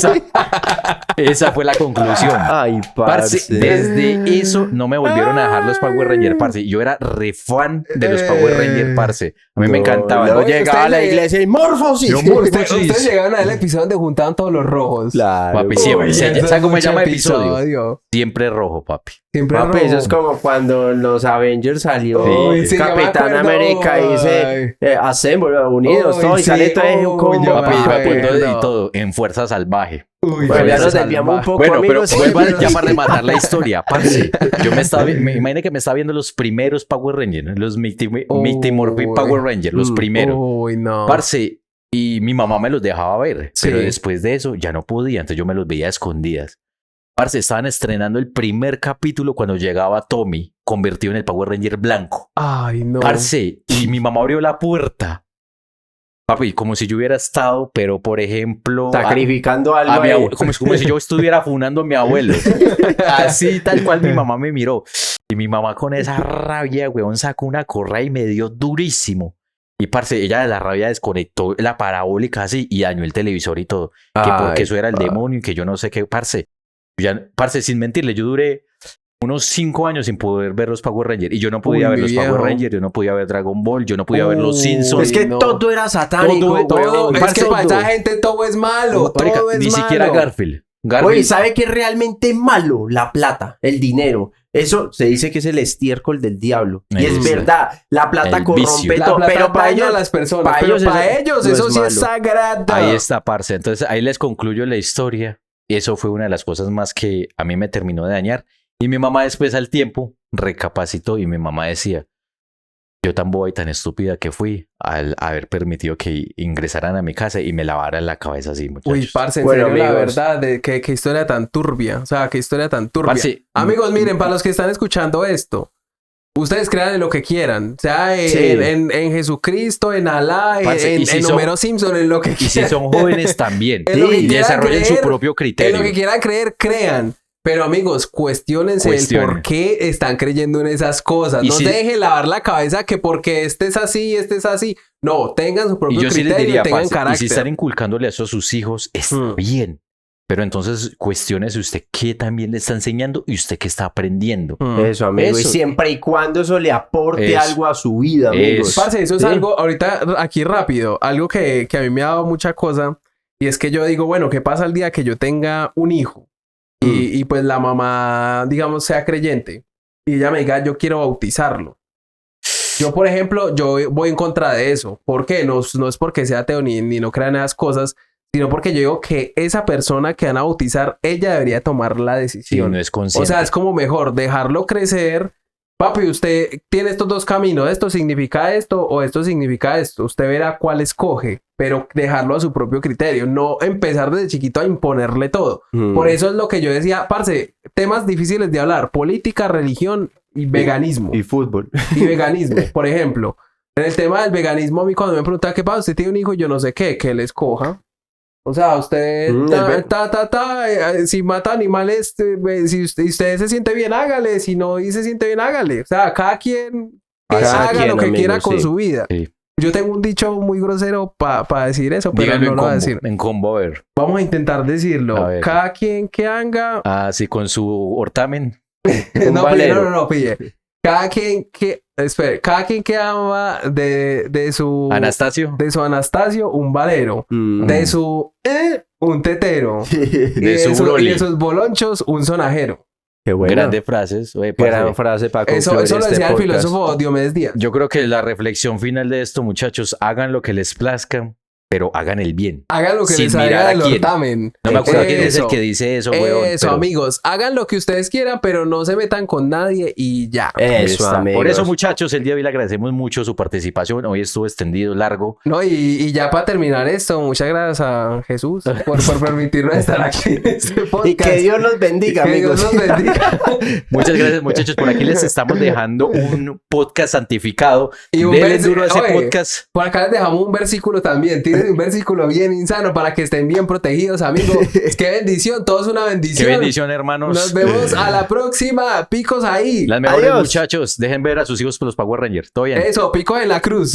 Esa fue la conclusión. Ay, parce. Desde eso no me volvieron a dejar los Power Rangers, parce. Yo era re fan de los Power Rangers, parce. A mí me encantaba. Yo llegaba a la iglesia y ¡Morfosis! Ustedes llegaron a ver el episodio donde juntaban todos los rojos. Claro. Papi, siempre. ¿Sabes cómo se llama el episodio? Siempre rojo, papi. Siempre papi, rojo. Eso es como cuando los Avengers salió sí, Capitán América y dice Assemble, unidos, todo, y sale todo un combo. Papi, y todo en Fuerza Salvaje. Bueno, ya nos desviamos un poco, bueno, amigos. Pero vuelvan ya para rematar la historia, parce. Yo me imaginé que me estaba viendo los primeros Power Rangers, los Mighty Morphin Power Rangers, los primeros. Uy, no. Parce, y mi mamá me los dejaba ver, pero después de eso ya no podía, entonces yo me los veía a escondidas. Parce, estaban estrenando el primer capítulo cuando llegaba Tommy, convertido en el Power Ranger blanco. Ay, no. Parce, y mi mamá abrió la puerta. Papi, como si yo hubiera estado, pero por ejemplo... sacrificando algo a como si yo estuviera funando a mi abuelo. Así, tal cual mi mamá me miró. Y mi mamá con esa rabia, weón, sacó una correa y me dio durísimo. Y parce, ella de la rabia desconectó la parabólica así y dañó el televisor y todo. Que porque eso era el demonio y que yo no sé qué, parce. Parce, sin mentirle, yo duré unos 5 años sin poder ver los Power Rangers. Y yo no podía ver los Power Rangers, yo no podía ver Dragon Ball, yo no podía ver los Simpsons. Es que todo era satánico. Todo, es que para esa gente todo es malo. Todo es ni malo. siquiera Garfield. Oye, ¿sabe qué es realmente malo? La plata, el dinero. Eso se dice que es el estiércol del diablo. Y es verdad, la plata corrompe todo. Pero para ellos, las personas, para ellos eso sí es sagrado. Ahí está, parce. Entonces ahí les concluyo la historia. Eso fue una de las cosas más que a mí me terminó de dañar. Y mi mamá después al tiempo recapacitó y mi mamá decía, yo tan boba y tan estúpida que fui al haber permitido que ingresaran a mi casa y me lavaran la cabeza así, muchachos. Uy, parce, en Bueno, serio, la amigos. verdad, qué historia tan turbia. O sea, qué historia tan turbia. Parce, Amigos, miren, para los que están escuchando esto, ustedes crean en lo que quieran. Sea Sí. en Jesucristo, en Alá, Parce, y si en son- Homero Simpson, en lo que y si quieran. son jóvenes también, En lo que y quieran desarrollen su creer, propio En criterio. lo que quieran creer, crean. Pero amigos, cuestiónense el Cuestionen. por qué están creyendo en esas cosas. Y No si- se dejen lavar la cabeza que porque este es así, este es así. No, tengan su propio Y yo sí les criterio diría, y tengan parce, y carácter. si están inculcándole eso a sus hijos, está Mm. bien. Pero entonces cuestiónese usted qué también le está enseñando y usted qué está aprendiendo. Mm. Eso, amigo. Y Eso. siempre y cuando eso le aporte Eso. algo a su vida, amigos. Eso. Parce, eso es Sí. algo, ahorita aquí rápido, algo que a mí me ha dado mucha cosa. Y es que yo digo, bueno, ¿qué pasa el día que yo tenga un hijo? Y pues la mamá, digamos, sea creyente. Y ella me diga, yo quiero bautizarlo. Yo, por ejemplo, yo voy en contra de eso. ¿Por qué? No es porque sea ateo ni no crea en esas cosas, sino porque yo digo que esa persona que van a bautizar, ella debería tomar la Si decisión. no es consciente. O sea, es como mejor dejarlo crecer. Papi, usted tiene estos dos caminos. Esto significa esto o esto significa esto. Usted verá cuál escoge, pero dejarlo a su propio criterio. No empezar desde chiquito a imponerle todo. Mm. Por eso es lo que yo decía, parce, temas difíciles de hablar. Política, religión y veganismo. Y fútbol. Y veganismo, por ejemplo. En el tema del veganismo, a mí cuando me preguntan qué pasa, usted tiene un hijo, yo no sé qué, que él escoja. O sea, usted, si mata animales, si usted se siente bien, hágale. Si no y se siente bien, hágale. O sea, cada quien que Cada haga quien, lo que amigo, quiera con sí. su vida. Sí. Yo tengo un dicho muy grosero para decir eso, pero Díganlo no en lo voy a combo, decir. en combo, a ver. Vamos a intentar decirlo. A ver. Cada quien que haga... Ah, sí, con su hortamen. Un no, pille, valero. no, pille. Cada quien que... Espere, cada quien que ama de su... Anastasio. De su Anastasio, un valero. Mm. De su... un tetero. Y De su y Broly. de sus bolonchos, un sonajero. Qué bueno. Grandes frases. Oye, parce, Gran frase para Eso concluir lo este decía el podcast. filósofo Diomedes Díaz. yo creo que la reflexión final de esto, muchachos, hagan lo que les plazca, pero hagan el bien. Hagan lo que sin les mirar salga a del quién. hortamen. No me acuerdo quién es el Eso. que dice eso, weón. Eso, pero amigos. Hagan lo que ustedes quieran, pero no se metan con nadie y ya. ahí Eso, está. amigos. Por eso, muchachos, el día de hoy le agradecemos mucho su participación. Hoy estuvo extendido, largo. No, y ya para terminar esto, muchas gracias a Jesús por permitirnos estar aquí en este podcast. Y que Dios los bendiga, Que amigos. Dios los bendiga. Muchas gracias, muchachos. Por aquí les estamos dejando un podcast santificado. Y un Denle verso- duro a ese oye, podcast. Por acá les dejamos un versículo también. Tienen un versículo bien insano para que estén bien protegidos, amigos. Qué bendición, todo es una Qué bendición. bendición, hermanos. Nos vemos a la próxima. Picos ahí. Las mejores, Adiós. muchachos. Dejen ver a sus hijos por los Power Rangers. Todo bien. Eso, picos en la cruz.